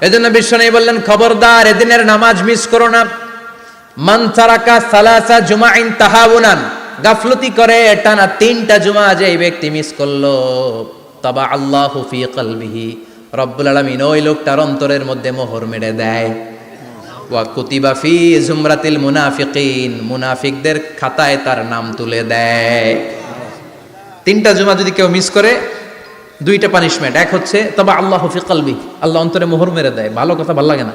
এজন্য বিশ্বনবী বললেন, খবরদার এদিনের নামাজ মিস করো না। মান তারাকা সালাসা জুমাইন তাহাউনান, গাফলতি করে টানা 3টা জুমা যে ব্যক্তি মিস করলো, তাবা আল্লাহু ফি কলবিহি, রব্বুল আলামিন ওই লোকটার অন্তরের মধ্যে মোহর মেরে দেয়। ওয়া কুতিবা ফি জুমরাতিল মুনাফিকিন, মুনাফিকদের খাতায় তার নাম তুলে দেয়। 3টা জুমা যদি কেউ মিস করে, 2টা পানিশমেন্ট। এক হচ্ছে তবা আল্লাহু ফি কলবি, আল্লাহ অন্তরে মোহর মেরে দেয়। ভালো কথা ভাল লাগে না,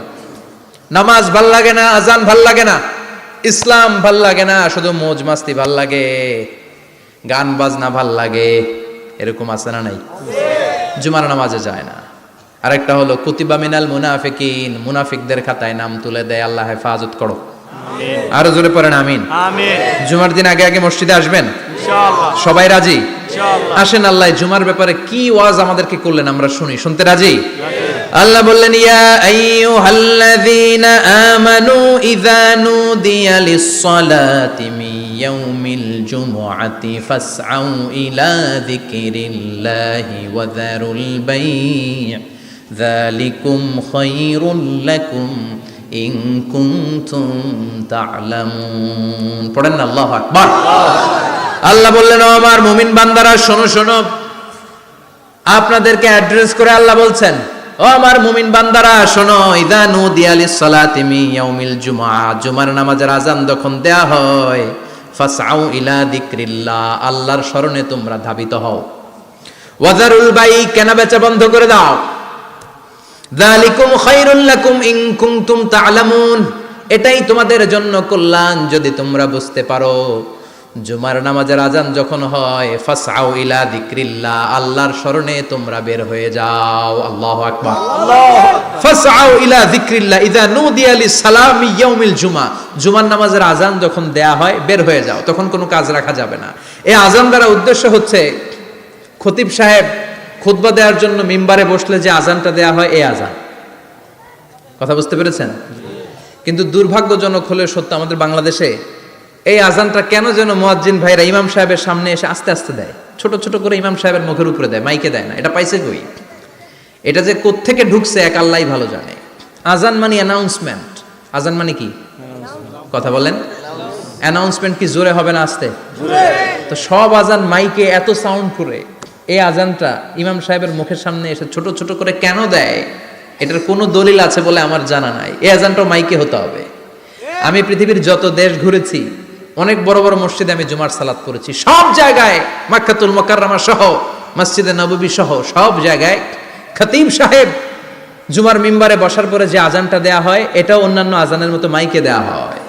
নামাজ ভাল লাগে না, আজান ভাল লাগে না, ইসলাম ভাল লাগে না, শুধু মৌজ মাস্তি ভাল লাগে, গান বাজনা ভাল লাগে, এরকম আছে না নাই? জুমার নামাজে যায় না। আরেকটা হলো কুতিবা মিনাল মুনাফিকিন, মুনাফিকদের খাতায় নাম তুলে দেয়। আল্লাহ হেফাজত করো, আরো জোরে পড়েন আমিন। জুমার দিন আগে আগে মসজিদে আসবেন ইনশাআল্লাহ, সবাই রাজি? আসেন, আল্লাহ জুমার ব্যাপারে কি ওয়াজ আমাদেরকে করলেন আমরা শুনি। শুনতে রাজি? আল্লাহ বললেন, ইয়া আইয়ুহাল্লাযীনা আমানু ইযা নুদিয়া লিস-সালাতি মিন ইয়াউমিল জুমআতি ফাসআউ ইলা যিকরিল্লাহি ওয়া যারুল বাই', যালিকুম খায়রুল লাকুম ইন কুনতুম তা'লামুন। পড়েন না আল্লাহু আকবার। আল্লাহ বললেন, ও আমার মুমিন বান্দারা শোনো শোনো। আপনাদেরকে অ্যাড্রেস করে আল্লাহ বলছেন, ও আমার মুমিন বান্দারা শোনো, ইযা নুদিয়া লিস-সালাতি মিন ইয়াউমিল জুমআ, জুমার নামাজের আযান যখন দেয়া হয়, ফাসআউ ইলা যিকরিল্লাহ, আল্লাহর স্মরণে তোমরা ধাবিত হও। ওয়া যারুল বাই', কেনা বেচা বন্ধ করে দাও। যালিকুম খায়রুল লাকুম ইন কুনতুম তা'লামুন, এটাই তোমাদের জন্য কল্যাণ যদি তোমরা বুঝতে পারো। জুমার নামাজের আযান যখন হয়, ফাসআউ ইলা যিকরিল্লাহ, আল্লাহর স্মরণে তোমরা বের হয়ে যাও। আল্লাহু আকবার। ফাসআউ ইলা যিকরিল্লাহ ইযা নুদিয়া লিস-সালামি ইয়াউমিল জুমআ, জুমার নামাজের আযান যখন দেয়া হয় বের হয়ে যাও, তখন কোনো কাজ রাখা যাবে না। এই আযান দ্বারা উদ্দেশ্য হচ্ছে খতিব সাহেব খুতবা দেওয়ার জন্য মিম্বারে বসলে যে আযানটা দেয়া হয়, এই আযান। কথা বুঝতে পেরেছেন? কিন্তু দুর্ভাগ্যজনক হলে সত্য, আমাদের বাংলাদেশে এই আজানটা কেন যেন মুয়াজ্জিন ভাইরা ইমাম সাহেবের সামনে এসে আস্তে আস্তে দেয়, ছোট ছোট করে ইমাম সাহেবের মুখের উপরে দেয়, মাইকে দেয় না। এটা পাইছে কই? এটা যে কোত্থেকে ঢুকছে এক আল্লাহই ভালো জানে। আজান মানে অ্যানাউন্সমেন্ট। আজান মানে কি? কথা বলেন। অ্যানাউন্সমেন্ট কি জোরে হবে না আস্তে? তো সব আজান মাইকে এত সাউন্ড করে, এই আজানটা ইমাম সাহেবের মুখের সামনে এসে ছোট ছোট করে কেন দেয়? এটার কোনো দলিল আছে বলে আমার জানা নাই। এই আজানটাও মাইকে হতে হবে। আমি পৃথিবীর যত দেশ ঘুরেছি, অনেক বড় বড় মসজিদে আমি জুমার সালাত করেছি, সব জায়গায় মক্কাতুল মুকাররমা সহ মসজিদে নববী সহ সব জায়গায় খতিব সাহেব জুমার মিম্বারে বসার পরে যে আজানটা দেয়া হয়, এটাও অন্যান্য আজানের মতো মাইকে দেয়া হয়।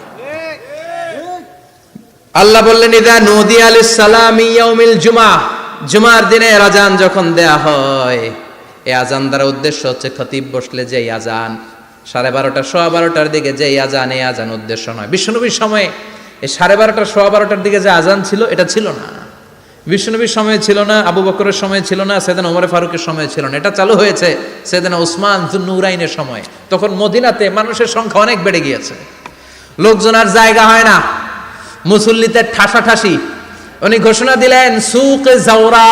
আল্লাহ বললেন, ইযা নুদিয়া লিস-সালামি ইয়াউমিল জুমআ, জুমার দিনে আজান যখন দেয়া হয়, এই আজান দ্বারা উদ্দেশ্য হচ্ছে খতিব বসলে যে আজান 12:30 12:15 দিকে যে আজান, এই আজান উদ্দেশ্য নয়। বিশ্বনবীর সময়ে এই 12:30 12:15 দিকে যে আজান ছিল, এটা ছিল না। বিশ্বনবীর সময় ছিল না, আবু বকরের সময় ছিল না, সাইয়েদনা ওমর ফারুকের সময় ছিল না। এটা চালু হয়েছে সাইয়েদনা উসমান যুন্নুরাইনের সময়। তখন মদিনাতে মানুষের সংখ্যা অনেক বেড়ে গিয়েছে, লোকজন আর জায়গা হয় না, মুসল্লিতে ঠাসাঠাসি। উনি ঘোষণা দিলেন, সুক জাওরা,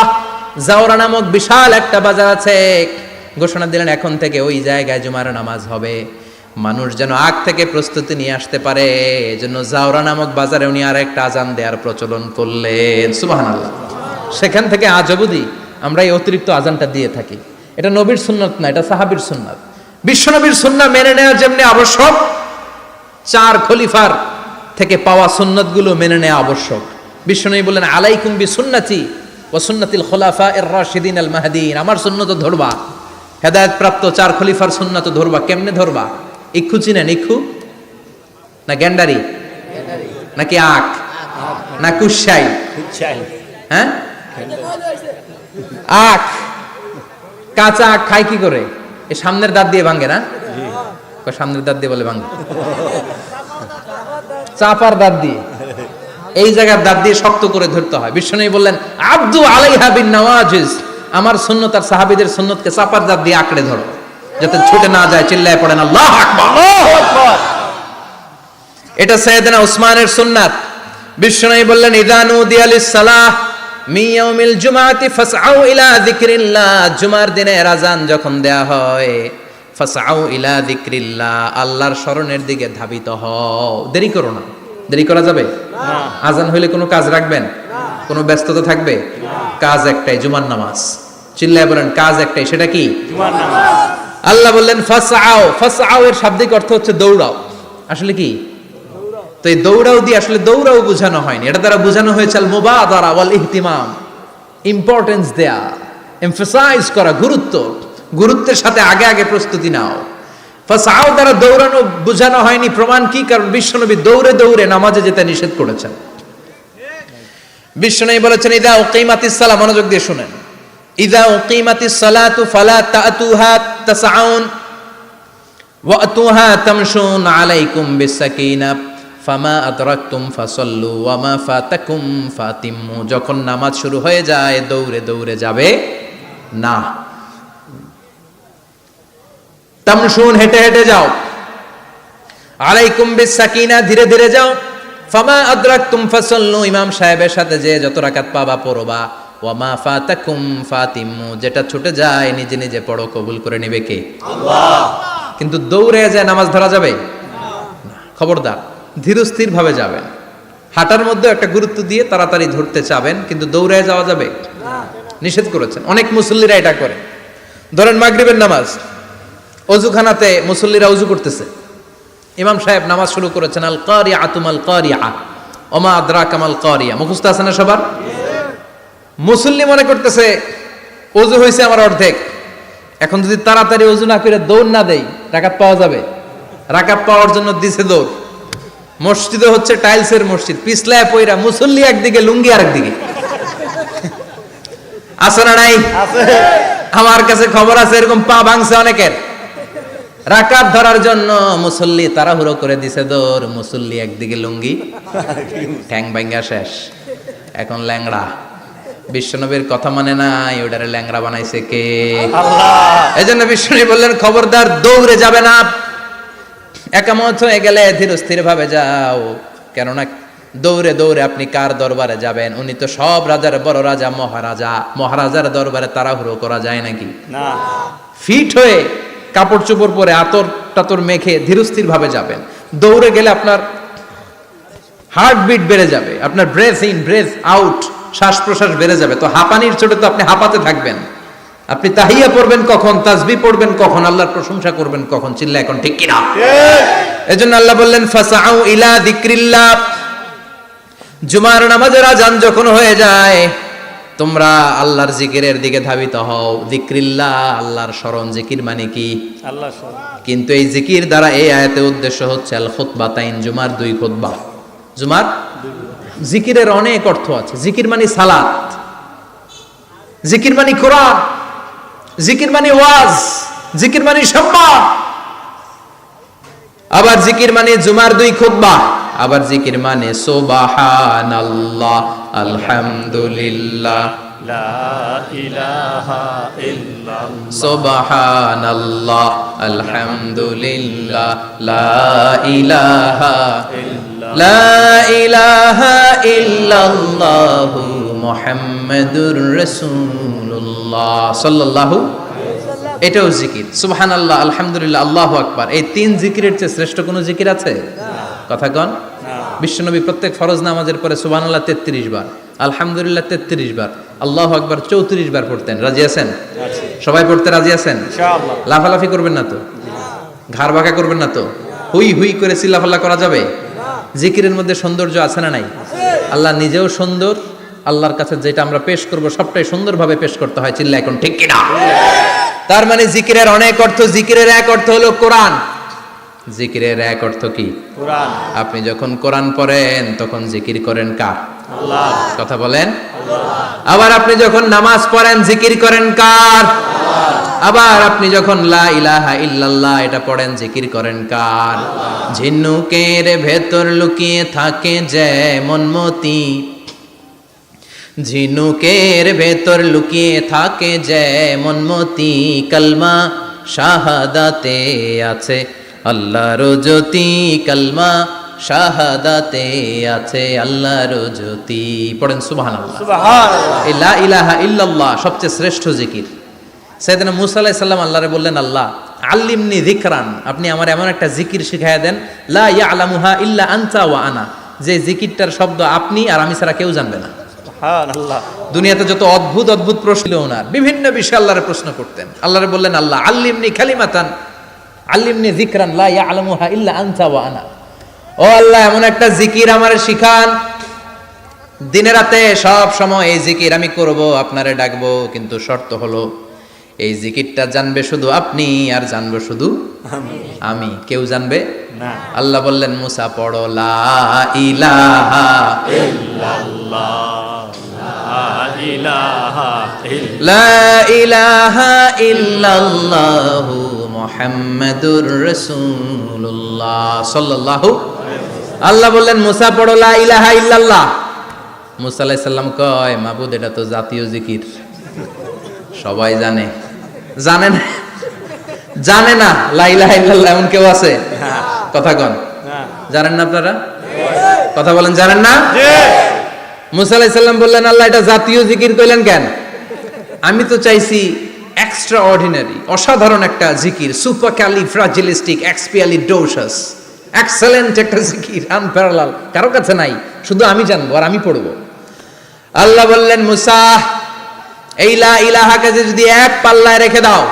জাওরা নামক বিশাল একটা বাজার আছে, ঘোষণা দিলেন এখন থেকে ওই জায়গায় জুমার নামাজ হবে। মানুষ যেন আগ থেকে প্রস্তুতি নিয়ে আসতে পারে, এজন্য জাওরা নামক বাজারে উনি আর একটা আজান দেওয়ার প্রচলন করলেন। সুবহানাল্লাহ। সেখান থেকে আজ অবধি আমরা এই অতিরিক্ত আজানটা দিয়ে থাকি। এটা নবীর সুন্নাত না, এটা সাহাবীর সুন্নাত। বিশ্বনবীর সুন্নাহ মেনে নেওয়া যেমনি আবশ্যক, 4 খলিফার থেকে পাওয়া সুন্নাতগুলো মেনে নেওয়া আবশ্যক। বিশ্বনবী বললেন, আলাইকুম বিসুন্নতি ওয়া সুন্নাতিল খুলাফায়ে রাশিদিন আল মাহদিন, আমার সুন্নাত ধরবা, হেদায়েত প্রাপ্ত 4 খলিফার সুন্নাত ধরবা। কেমনে ধরবা? ইক্ষু চিনেন? ইক্ষু না গ্যান্ডারি নাকি আখ না কুশাই? হ্যাঁ, আখ। কাঁচা আখ খায় কি করে? এই সামনের দাঁত দিয়ে ভাঙে না? সামনের দাঁত দিয়ে বলে ভাঙে, চাপার দাঁত দিয়ে, এই জায়গার দাঁত দিয়ে শক্ত করে ধরতে হয়। বিশ্বনবী বললেন, আব্দু আলাইহা বিন নওয়াজিজ, আমার সুন্নাত আর সাহাবীদের সুন্নাতকে চাপার দাঁত দিয়ে আঁকড়ে ধরো, যাতে ছুটে না যায়। চিল্লায় পড়েন আল্লাহু আকবার, আল্লাহু আকবার। এটা সাইয়েদনা উসমানের সুন্নাত। বিশ্বনবী বললেন, ইযা নুদিয়া লিস-সালাহ মিন ইয়াউমিল জুমআতি ফাসআউ ইলা যিকরিল্লাহ, জুমার দিনে আযান যখন দেয়া হয়, ফাসআউ ইলা যিকরিল্লাহ, আল্লাহর স্মরণের দিকে ধাবিত হও। দেরি করো না। দেরি করা যাবে না। আজান হইলে কোনো কাজ রাখবেন? কোনো ব্যস্ততা থাকবে? কাজ একটাই, জুমার নামাজ। চিল্লায় বলেন কাজ একটাই, সেটা কি? জুমার নামাজ। আল্লাহ বললেন ফাসআউ। ফাসআউ এর শাব্দিক অর্থ হচ্ছে দৌড়াও। আসলে কি? তো এই দৌড়াও দিয়ে আসলে দৌড়াও বোঝানো হয়নি, এটা দ্বারা বোঝানো হয়েছে আল মুবাদারা ওয়াল ইহতিমাম, ইম্পর্টেন্স দেয়া, এমফাসাইজ করা, গুরুত্বের সাথে আগে আগে প্রস্তুতি নাও। ফাসআউ দ্বারা দৌড়ানো বোঝানো হয়নি। প্রমাণ কি? কারণ বিশ্বনবী দৌড়ে দৌড়ে নামাজে যেতে নিষেধ করেছেন। বিশ্বনবী বলেছেন ইদা উকিমাতিস সালাহ, মনোযোগ দিয়ে শুনেন, ইদা উকিমাতিস সালাতু ফালা তাতুহা তাসআউন ওয়া আতুহা তামশুন আলাইকুম বিসাকিনাহ ফামা আদরাকতুম ফাসাল্লু ওয়া মা ফাতাকুম ফাতিম্মু। যখন নামাজ শুরু হয়ে যায় দৌড়ে দৌড়ে যাবে না। তামশুন, হেঁটে হেঁটে যাও। আলাইকুম বিসাকিনা, ধীরে ধীরে যাও। ফামা আদরাকতুম ফাসাল্লু, ইমাম সাহেবের সাথে যে যত রাকাত পাবা পড়বা। ওয়া মা ফাতাকুম ফাতিম্মু, যেটা ছুটে যায় নিজে নিজে পড়ো, কবুল করে নেবে কে? আল্লাহ। কিন্তু দৌড়ে যায় নামাজ ধরা যাবে না। খবরদার, ধীরস্থির ভাবে যাবেন। হাঁটার মধ্যে একটা গুরুত্ব দিয়ে তাড়াতাড়ি ধরতে চাবেন, কিন্তু দৌড়ে যাওয়া যাবে না, নিষেধ করেছেন। অনেক মুসল্লিরা এটা করে। ধরেন মাগরিবের নামাজ, অজুখানাতে মুসল্লিরা উজু করতেছে, ইমাম সাহেব নামাজ শুরু করেছেন আল কারিআতু মাল কারিআ ওমা আদরাকা মাল কারিআ। মুখস্থ আছে না সবার? মুসল্লি মনে করতেছে ওযু হয়েছে আমার অর্ধেক, এখন যদি তাড়াতাড়ি ওযু না করে দৌড় না দেই রাকাত পাওয়া যাবে? রাকাত পাওয়ার জন্য দিছে দৌড়। মসজিদে হচ্ছে টাইলসের মসজিদ, পিছলায় পয়রা মুসল্লি একদিকে, লুঙ্গি আরেকদিকে। আছে না নাই? আমার কাছে খবর আছে এরকম পা ভাঙছে অনেকের। রাকাত ধরার জন্য মুসল্লি তাড়াহুড়ো করে দিছে দৌড়, মুসল্লি একদিকে লুঙ্গি, ঠ্যাং ভাঙা শেষ, এখন ল্যাংড়া। বিশ্বনবীর কথা মানে নাই, ওটারে ল্যাংড়া বানাইছে কে? আল্লাহ। এজন্য বিশ্বনবী বললেন খবরদার দৌড়ে যাবে না। একামত হয়ে গেলে ধীরস্থির ভাবে যাও, কেননা দৌড়ে দৌড়ে আপনি কার দরবারে যাবেন? উনি তো সব রাজার বড় রাজা, মহারাজা। মহারাজার দরবারে তাড়াহুড়ো করা যায় নাকি? না। ফিট হয়ে কাপড় চোপড় পরে আতর টাতর মেখে ধীরস্থির ভাবে যাবেন। দৌড়ে গেলে আপনার হার্টবিট বেড়ে যাবে, আপনার ব্রেথ ইন ব্রেথ আউট, শ্বাস প্রশ্বাস বেড়ে যাবে। তো হাঁপানির চোটে তো আপনি হাঁপাতে থাকবেন। আপনি তাহিয়া পড়বেন কখন, তাসবিহ পড়বেন কখন, আল্লাহর প্রশংসা করবেন কখন? চিল্লা এখন ঠিক কিনা? এজন্য আল্লাহ বললেন ফাসআউ ইলা যিকরিল্লাহ। জুমার নামাজের আজান যখন হয়ে যায় তোমরা আল্লাহর জিকিরের দিকে ধাবিত হও। যিকরিল্লাহ, আল্লাহর স্মরণ। জিকির মানে কি? আল্লাহর স্মরণ। কিন্তু এই জিকির দ্বারা এই আয়াতের উদ্দেশ্য হচ্ছে আল খুতবাতাইন, জুমার দুই খুতবা। জুমার জিকিরের অনেক অর্থ আছে। জিকির মানে সালাত, জিকির মানে কোরআন, জিকির মানে ওয়াজ, জিকির মানে সম্মান। আবার জিকির মানে জুমার দুই খুতবা। আবার জিকির মানে সুবহানাল্লাহ, আলহামদুলিল্লাহ, লা ইলাহা ইল্লাল্লাহ, সুবহানাল্লাহ, আলহামদুলিল্লাহ, লা ইলাহা ইল্লাল্লাহ, লা ইলাহা ইল্লাল্লাহু মুহাম্মাদুর রাসূলুল্লাহ সাল্লাল্লাহু। এটাও জিকির। সুবহানাল্লাহ, আলহামদুলিল্লাহ, আল্লাহু আকবার। এই তিন জিকিরের চেয়ে শ্রেষ্ঠ কোনো জিকির আছে? কথা কন। বিশ্বনবী প্রত্যেক ফরজ নামাজের পরে সুবহানাল্লাহ 33 বার, আলহামদুলিল্লাহ 33 বার, আল্লাহু আকবার 34 বার পড়তেন। রাজি আছেন? সবাই পড়তে রাজি আছেন? ইনশাআল্লাহ। লাফালাফি করবেন না তো? ঘাড় বাঁকা করবেন না তো? হুই হুই করে চিল্লাফাল্লা করা যাবে? জিকিরের মধ্যে সৌন্দর্য আছে না নাই? আল্লাহ নিজেও সুন্দর। আল্লাহর কাছে যেটা আমরা পেশ করব সবটাই সুন্দরভাবে পেশ করতে হয়। চিল্লা এখন ঠিক কিনা? তার মানে জিকিরের অনেক অর্থ। জিকিরের এক অর্থ হলো কোরআন। জিকিরের এক অর্থ কি? কোরআন। আপনি যখন কোরআন পড়েন তখন জিকির করেন কার? আল্লাহ। কথা বলেন। আল্লাহ। আবার আপনি যখন নামাজ পড়েন জিকির করেন কার? আল্লাহ। আবার আপনি যখন লা ইলাহা ইল্লাল্লাহ এটা পড়েন জিকির করেন কার? আল্লাহ। ঝিনুকের ভেতর লুকিয়ে থাকে যেমন মতি, ঝিনুকের ভেতর লুকিয়ে থাকে যেমন মতি, কালমা শাহাদাতে আছে আল্লাহর জ্যোতি, কালমা শাহাদাতে আছে আল্লাহর জ্যোতি। পড়েন সুবহানাল্লাহ। সুবহানাল্লাহ। লা ইলাহা ইল্লাল্লাহ সবচেয়ে শ্রেষ্ঠ জিকির। সাইয়েদনা মূসা আলাইহিস সালাম আল্লাহরে বললেন, আল্লাহ আল্লিমনি যিকরান, আপনি আমার এমন একটা জিকির শিখাইয়া দেন, লা ইয়ালামুহা ইল্লা আনতা ওয়া আনা, যে জিকিরটার শব্দ আপনি আর আমি ছাড়া কেউ জানবে না। সুবহানাল্লাহ। দুনিয়াতে যত অদ্ভুত অদ্ভুত প্রশ্ন ছিল ওনার, বিভিন্ন বিষয়ে আল্লাহরে প্রশ্ন করতেন। আল্লাহরে বললেন, আল্লাহ আল্লিমনি কালিমাতান আল্লিমনি যিকরান লা ইয়ালামুহা ইল্লা আনতা ওয়া আনা, ও আল্লাহ এমন একটা জিকির আমারে শিখান, দিনে রাতে সব সময় এই জিকির আমি করব, আপনারে ডাকবো, কিন্তু শর্ত হলো এই জিকিরটা জানবে শুধু আপনি আর জানবো শুধু আমি, কেউ জানবে না। আল্লাহ বললেন, মুসা পড়ো লা ইলাহা ইল্লাল্লাহ, লা ইলাহা ইল্লাল্লাহ, লা ইলাহা ইল্লাল্লাহু মুহাম্মাদুর রাসূলুল্লাহ সাল্লাল্লাহু। আল্লাহ বললেন, মুসা পড়ো লা ইলাহা ইল্লাল্লাহ। মুসা আলাইহিস সালাম কয়, মাবুদ এটা তো জাতীয় জিকির, সবাই জানে। জানে না, জানে না লা ইলাহা ইল্লাল্লাহ এমন কেউ আছে? কথা কন, জানেন না আপনারা? কথা বলেন, জানেন না? মুসা আলাইহিস সালাম বললেন, আল্লাহ এটা জাতীয় জিকির কইলেন কেন? আমি তো চাইছি এক্সট্রা অর্ডিনারি, অসাধারণ একটা জিকির, সুপার ক্যালিফ্রাজিলিস্টিক এক্সপিয়ালিডোসাস, এক্সেলেন্ট একটা জিকির, আনপ্যারালাল, কারো কাছে নাই, শুধু আমি জানবো আর আমি পড়বো। আল্লাহ বললেন, মুসা এই লা ইলাহাকে যদি এক পাল্লায় রেখে দাও,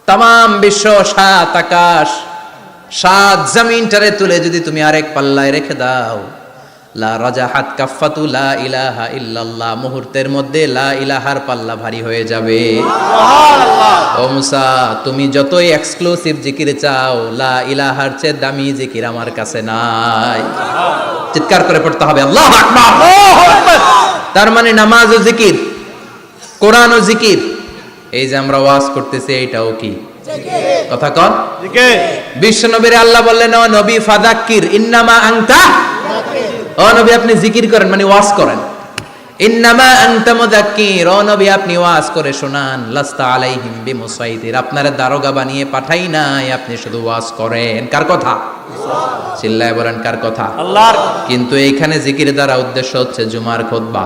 তামাম বিশ্ব, সাত আকাশ, সাত জমিনটারে তুলে যদি তুমি আরেক পাল্লায় রেখে দাও, লা রাজাহাত কাফাতু লা ইলাহা ইল্লাল্লাহ, মুহূর্তের মধ্যে লা ইলাহার পাল্লা ভারী হয়ে যাবে। ও মুসা, তুমি যতই এক্সক্লুসিভ জিকির চাও, লা ইলাহার চেয়ে দামি জিকির আমার কাছে নাই। চিৎকার করে পড়তে হবে আল্লাহু আকবার। তার মানে নামাজ ও জিকির, কোরআন ও জিকির, এই যে আমরা ওয়াজ করতেছি এইটাও কি কথা কন? বিশ্ব নবীর আল্লাহ বললেন, ও নবী ফাযাক্কির ইন্নামা আনতা, ও নবী আপনি জিকির করেন মানে ওয়াজ করেন। ইন্নামা আনতা মুযাক্কির, ও নবী আপনি ওয়াজ করে শোনান। লাস্তা আলাইহিম বিমুসাইতির, আপনারে দারোগা বানিয়ে পাঠাই নাই, আপনি শুধু ওয়াজ করেন। কার কথা? চিল্লায় বলেন কার কথা? আল্লাহর। কিন্তু এইখানে জিকির দ্বারা উদ্দেশ্য হচ্ছে জুমার খুতবা।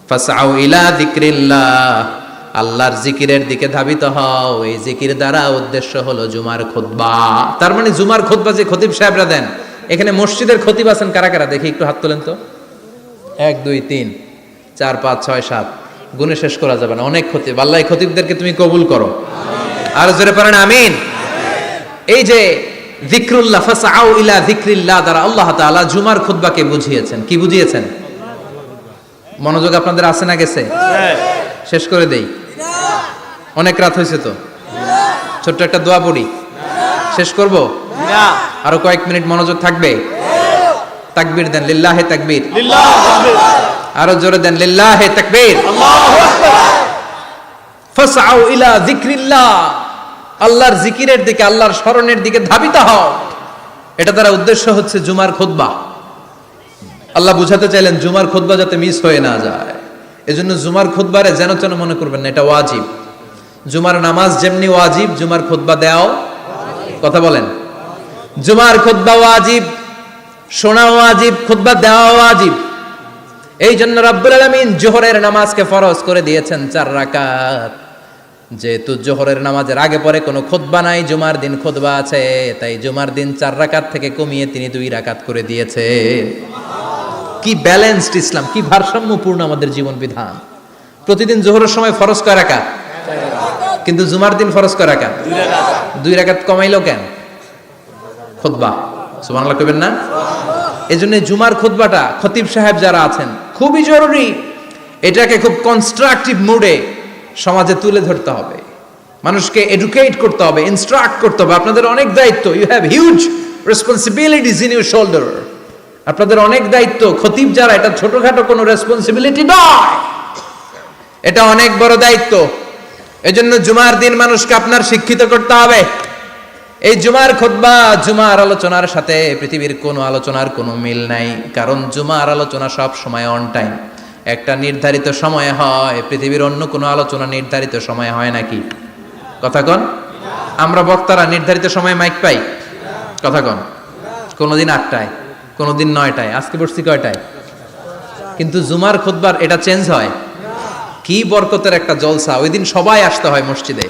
ফাসআউ ইলা যিকরিল্লাহ, আল্লাহর জিকিরের দিকে ধাবিত হও, এই জিকির দ্বারা উদ্দেশ্য হলো জুমার খুতবা। তার মানে জুমার খুতবা যে খতিব সাহেবরা দেন, এখানে মসজিদের খতিব আছেন কারা কারা দেখি একটু হাত তোলেন তো। 1 2 3 4 5 6 7, গুণে শেষ করা যাবে না, অনেক খতিব। আল্লাহ এই খতিবদেরকে তুমি কবুল করো, আর জোরে পড়েন আমিন। এই যে যিকরুল্লাহ, ফাসআউ ইলা যিকরিল্লাহ দ্বারা আল্লাহ তাআলা জুমার খুতবাকে বুঝিয়েছেন। কি বুঝিয়েছেন? মনোযোগ আপনাদের আছে না গেছে? শেষ করে দেই, অনেক রাত হয়েছে তো। ছোট্ট একটা দোয়া পড়ি, শেষ করব? আরো কয়েক মিনিট মনোযোগ থাকবে? তাকবীর দেন, লিল্লাহে তাকবীর। আরো জোরে দেন, লিল্লাহে তাকবীর। ফাসআউ ইলা যিকরিল্লাহ, আল্লাহর জিকিরের দিকে, আল্লাহর স্মরণের দিকে ধাবিত হও। এটা দ্বারা উদ্দেশ্য হচ্ছে জুমার খুতবা। আল্লাহ বুঝাতে চাইলেন জুমার খুতবা যাতে মিস হয়ে না যায়, এজন্য জুমার খুতবারে যেন তেন মনে করবেন না, এটা ওয়াজিব। জুমার নামাজ যেমনি ওয়াজিব, জুমার খুতবা দেওয়াও, কথা বলেন, জুমার খুতবা ওয়াজিব, শোনা ওয়াজিব, খুতবা দেওয়া ওয়াজিব। এই জন্য রব্বুল আলামিন জোহরের নামাজকে ফরজ করে দিয়েছেন 4 রাকাত। যেহেতু জোহরের নামাজের আগে পরে কোনো খুতবা নাই, জুমার দিন খুতবা আছে, তাই জুমার দিন 4 রাকাত থেকে কমিয়ে তিনি 2 রাকাত করে দিয়েছে। কি ব্যালেন্সড ইসলাম, কি ভারসাম্যপূর্ণ আমাদের জীবন বিধান। প্রতিদিন জোহরের সময় ফরজ কয় রাকাত, কিন্তু জুমার দিন ফরজ কয় রাকাত? 2 রাকাত কমাইলো কেন? খুতবা, সুবহানাল্লাহ কইবেন না? এজন্য জুমার খুতবাটা খতিব সাহেব যারা আছেন খুবই জরুরি। এটাকে খুব কনস্ট্রাকটিভ মুডে সমাজে তুলে ধরতে হবে, মানুষকে এডুকেট করতে হবে, ইনস্ট্রাক্ট করতে হবে। আপনাদের অনেক দায়িত্ব, you have huge responsibilities in your shoulder. আপনাদের অনেক দায়িত্ব। খতিব যারা, এটা ছোটখাটো কোনো রেসপন্সিবিলিটি নয়, এটা অনেক বড় দায়িত্ব। এজন্য জুমার দিন মানুষকে আপনার শিক্ষিত করতে হবে। এই জুমার খুতবা, জুমার আলোচনার সাথে পৃথিবীর কোনো আলোচনার কোনো মিল নাই, কারণ জুমার আলোচনা সব সময় অন টাইম, একটা নির্ধারিত সময় হয়। পৃথিবীর অন্য কোনো আলোচনা নির্ধারিত সময় হয় নাকি? কথা কন। আমরা বক্তারা নির্ধারিত সময়ে মাইক পাই? কথা কন। কোনোদিন 8টায়, কোনোদিন 9টায়, আজকে বসছি কয়টায়? কিন্তু জুমার খুতবার এটা চেঞ্জ হয়। কি বরকতের একটা জলসা, ওই দিন সবাই আসতে হয় মসজিদে,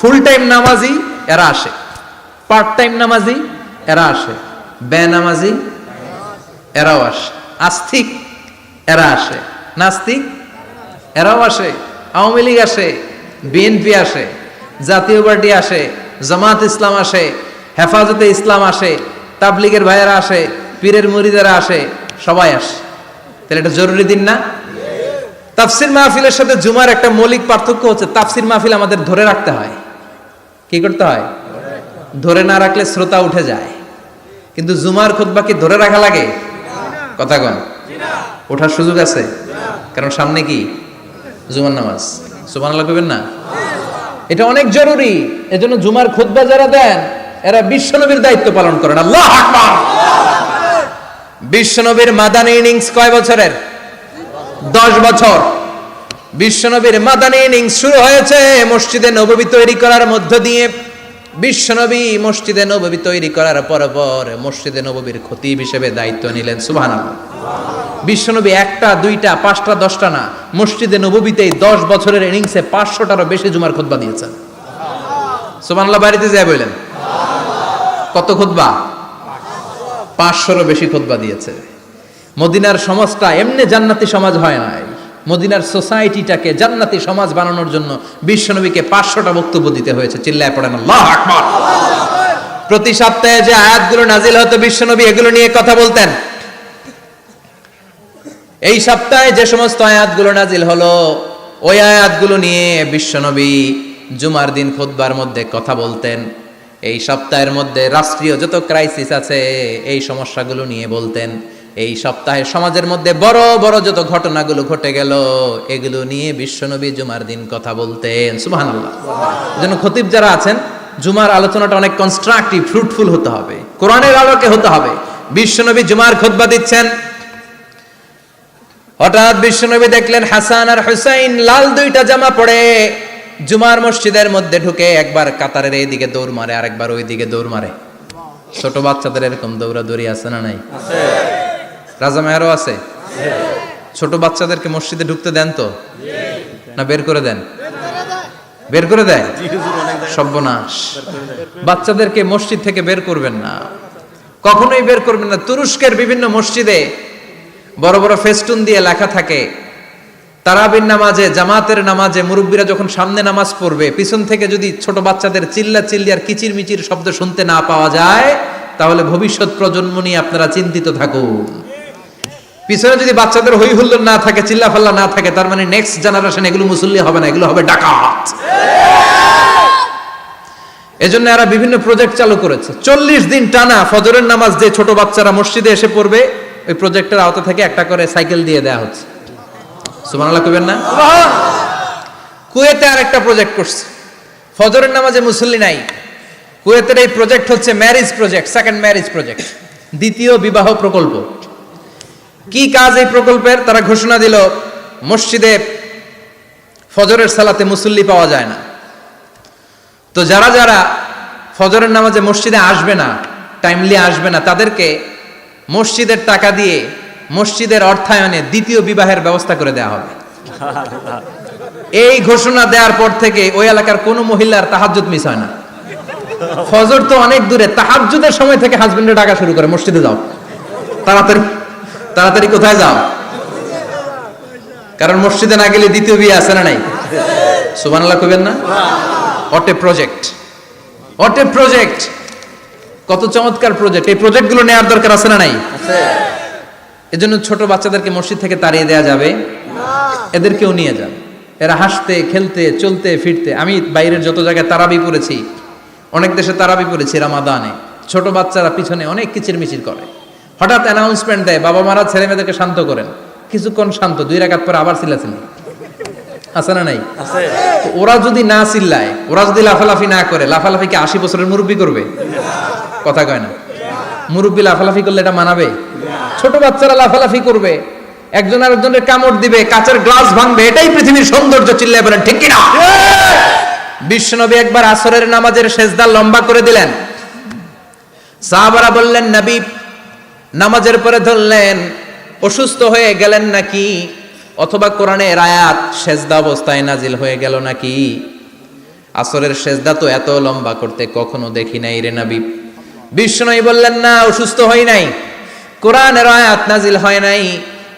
ফুল টাইম নামাজি এরা আসে, পার্ট টাইম নামাজি এরা আসে, বেনামাজি এরাও আসে, আস্তিক এরা আসে, নাস্তিক এরাও আসে, আওয়ামী লীগ আসে, বিএনপি আসে, জাতীয় পার্টি আসে, জামাত ইসলাম আসে, হেফাজতে ইসলাম আসে, তাবলিগের ভাইয়েরা আসে, পীরের মুরিদেরা আসে, সবাই আসে। তাহলে এটা জরুরি দিন না? তাফসির মাহফিলের সাথে জুমার একটা মৌলিক পার্থক্য হচ্ছে, তাফসির মাহফিল আমাদের ধরে রাখতে হয়। কি করতে হয়? ধরে না রাখলে শ্রোতা উঠে যায়। কিন্তু জুমার খুতবা কি ধরে রাখা লাগে? কথা কন, ওঠার সুযোগ আছে? কারণ সামনে কি জুমার নামাজ। সুবহানাল্লাহ কইবেন না? এটা অনেক জরুরি। এজন্য জুমার খুতবা যারা দেন এরা বিশ্বনবীর দায়িত্ব পালন করেন। আল্লাহু আকবার। বিশ্বনবীর মাদানী ইনিংস কয় বছরের? 10 বছর। বিশ্বনবীর মাদানী ইনিংস শুরু হয়েছে মসজিদে নববী তৈরি করার মধ্য দিয়ে। বিশ্বনবী মসজিদে নববী তৈরি করার পর মসজিদে নববীর খতিব হিসেবে দায়িত্ব নিলেন। সুবহানাল্লাহ। বিশ্বনবী একটা, দুইটা, পাঁচটা, 10টা না, মসজিদে নববীতেই 10 বছরের ইনিংসে 500টারও বেশি জুমার খুতবা দিয়েছেন। সুবহানাল্লাহ। বাড়িতে যায় বললেন কত খুতবা? 500রও বেশি খুতবা দিয়েছে। মদিনার সমাজটা এমনি জান্নাতি সমাজ হয় নাই। মদিনার সোসাইটিটাকে জান্নাতি সমাজ বানানোর জন্য বিশ্বনবীকে 500টা বক্তব্য দিতে হয়েছে। চিল্লায় পড়েন আল্লাহু আকবার। প্রতি সপ্তাহে যে আয়াতগুলো নাজিল হতো বিশ্বনবী এগুলো নিয়ে কথা বলতেন। এই সপ্তাহে যে সমস্ত আয়াতগুলো নাজিল হলো ওই আয়াতগুলো নিয়ে বিশ্বনবী জুমার দিন খুতবার মধ্যে কথা বলতেন। এই সপ্তাহের মধ্যে রাষ্ট্রীয় যত ক্রাইসিস আছে এই সমস্যাগুলো নিয়ে বলতেন। এই সপ্তাহে সমাজের মধ্যে বড় বড় যত ঘটনাগুলো ঘটে গেল এগুলো নিয়ে বিশ্বনবী জুমার দিন কথা বলতেন। সুবহানাল্লাহ। এজন্য খতিব যারা আছেন জুমার আলোচনাটা অনেক কনস্ট্রাকটিভ, ফ্রুটফুল হতে হবে, কোরআনের আলোকে হতে হবে। বিশ্বনবী জুমার খুতবা দিচ্ছেন, হঠাৎ বিশ্বনবী দেখলেন হাসান আর হুসাইন লাল 2টা জামা পরে জুমার মসজিদের মধ্যে ঢুকে একবার কাতারের এইদিকে দৌড় মারে আর একবার ওইদিকে দৌড় মারে। ছোট বাচ্চাদের এরকম দৌড়াদৌড়ি আছে না নাই? আছে। রাজা মেয়ারও আছে। ছোট বাচ্চাদেরকে মসজিদে ঢুকতে দেন তো না বের করে দেন? বের করে দেয়। সর্বনাশ। বাচ্চাদেরকে মসজিদ থেকে বের করবেন না, কখনোই বের করবেন না। তুরস্কের বিভিন্ন মসজিদে বড় বড় ফেস্টুন দিয়ে লেখা থাকে তারাবির নামাজে, জামাতের নামাজে মুরব্বীরা যখন সামনে নামাজ পড়বে পিছন থেকে যদি ছোট বাচ্চাদের চিল্লা চিল্লি আর কিচির মিচির শব্দ শুনতে না পাওয়া যায় তাহলে ভবিষ্যৎ প্রজন্ম নিয়ে আপনারা চিন্তিত থাকুন। পিছনে যদি বাচ্চাদের হই হুল্লোড় না থাকে, চিল্লা ফাল্লা না থাকে, তার মানে নেক্সট জেনারেশন এগুলো মুসল্লি হবে না, এগুলো হবে ডাকাত। এজন্য এরা বিভিন্ন প্রজেক্ট চালু করেছে। 40 দিন টানা ফজরের নামাজ যে ছোট বাচ্চারা মসজিদে এসে পড়বে ওই প্রজেক্টের আওতা থেকে একটা করে সাইকেল দিয়ে দেওয়া হচ্ছে। সুবহানাল্লাহ কইবেন না? কুয়েতে আরেকটা প্রজেক্ট করছে, ফজরের নামাজে মুসল্লি নাই। কুয়েতের এই প্রজেক্ট হচ্ছে marriage project, second marriage project, দ্বিতীয় বিবাহ প্রকল্প। কি কাজ এই প্রকল্পের? তারা ঘোষণা দিল মসজিদে ফজরের সালাতে মুসল্লি পাওয়া যায় না, তো যারা যারা ফজরের নামাজে মসজিদে আসবে না, টাইমলি আসবে না, তাদেরকে মসজিদের টাকা দিয়ে মসজিদের অর্থায়নে দ্বিতীয় বিবাহের ব্যবস্থা করে দেওয়া হবে। এই ঘোষণা দেওয়ার পর থেকে ওই এলাকার কোনো মহিলার তাহাজ্জুদ মিস হয় না। ফজর তো অনেক দূরে, তাহাজ্জুদের সময় থেকে হাজবেন্ডের ডাকা শুরু করে মসজিদে যাও, তাড়াতাড়ি তাড়াতাড়ি কোথায় যাও, কারণ মসজিদে না গেলে দ্বিতীয় বিয়ে আছে না নাই? সুবহানাল্লাহ কইবেন না? What a project, what a project, কত চমৎকার প্রজেক্ট। এই প্রজেক্টগুলো নেওয়ার দরকার আছে না নাই? আছে। এজন্য ছোট বাচ্চাদেরকে মসজিদ থেকে তাড়িয়ে দেওয়া যাবে না, এদেরকেও নিয়ে যান। এরা হাসতে খেলতে চলতে ফিরতে, আমি বাইরের যত জায়গায় তারাবি পড়েছি, অনেক দেশে তারাবি পড়েছি রামাদানে, ছোট বাচ্চারা পিছনে অনেক কিচির মিচির করে, হঠাৎ অ্যানাউন্সমেন্ট দেয় বাবা মারা ছেলে মেয়েদেরকে শান্ত করেন, কিছুক্ষণ শান্ত, 2 রাকাত পরে আবার চিল্লাচিল্লি, আছে না নাই? আছে। ওরা যদি না চিল্লায়, ওরা যদি লাফালাফি না করে, লাফালাফি কি 80 বছরের মুরব্বি করবে? কথা কয় না। মুরব্বি লাফালাফি করলে এটা মানাবে? ছোট বাচ্চারা লাফালাফি করবে, একজন আরেকজনের কামড় দিবে, কাচের গ্লাস ভাঙবে, এটাই পৃথিবীর সৌন্দর্য। চিল্লায় বলেন ঠিক কিনা? বিশ্বনবী একবার আসরের নামাজের সেজদা লম্বা করে দিলেন, সাহাবারা বললেন নবী নামাজের পরে ধরলেন অসুস্থ হয়ে গেলেন নাকি, অথবা কোরআনের আয়াত সেজদা অবস্থায় নাজিল হয়ে গেল নাকি? আসরের সেজদা তো এত লম্বা করতে কখনো দেখি নাই রে নবী। বিষ্ণুই বললেন, না, অসুস্থ হই নাই, কোরআনের আয়াত নাজিল হয় নাই।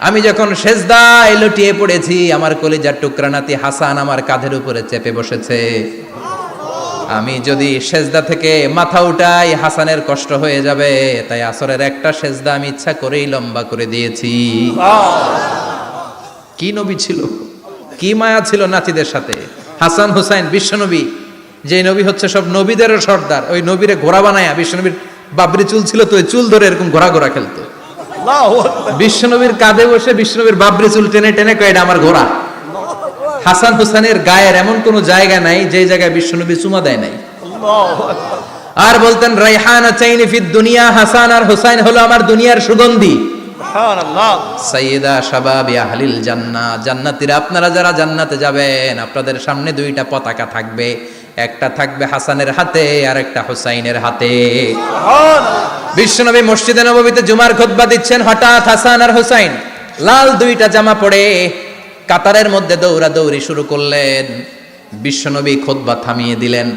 আমি যখন সেজদায় লুটিয়ে পড়েছি, আমার কলিজার টুকরা নাতি হাসান আমার কাঁধের উপরে চেপে বসেছে। আমি যদি সেজদা থেকে মাথা উঠাই হাসানের কষ্ট হয়ে যাবে, তাই আসরের একটা সেজদা আমি ইচ্ছা করেই লম্বা করে দিয়েছি। কি নবী ছিল, কি মায়া ছিল নাতিদের সাথে। হাসান হুসাইন বিশ্বনবী, যে নবী হচ্ছে সব নবীদেরও সর্দার, ওই নবীরে ঘোড়া বানায়া, বিশ্বনবীর বাবরি চুল ছিল তো ওই চুল ধরে এরকম ঘোড়া ঘোড়া খেলতো। বিশ্বনবীর কাঁধে বসে বিশ্বনবীর বাবরি চুল টেনে টেনে কয়, এটা আমার ঘোড়া। হাসান হুসাইনের গায়ের এমন কোন জায়গা নাই যে জায়গায় বিশ্বনবী চুমা দেয় নাই। আর বলতেন, রাইহানা চাইনি ফিদ দুনিয়া, হাসান আর হুসাইন হলো আমার দুনিয়ার সুগন্ধি। সাইয়্যিদা শাবাবি আহলিল জান্নাহ, জান্নাতীরা আপনারা যারা জান্নাতে যাবেন, আপনাদের সামনে দুইটা পতাকা থাকবে, একটা থাকবে হাসানের হাতে আর একটা হুসাইনের হাতে। বিশ্বনবী মসজিদে নববীতে জুমার খুতবা দিচ্ছেন, হঠাৎ হাসান আর হুসাইন লাল দুইটা জামা পরে কাতারের মধ্যে দৌড়াদৌড়ি শুরু করলেন। বিশ্বনবী খুতবা থামিয়ে দিলেন,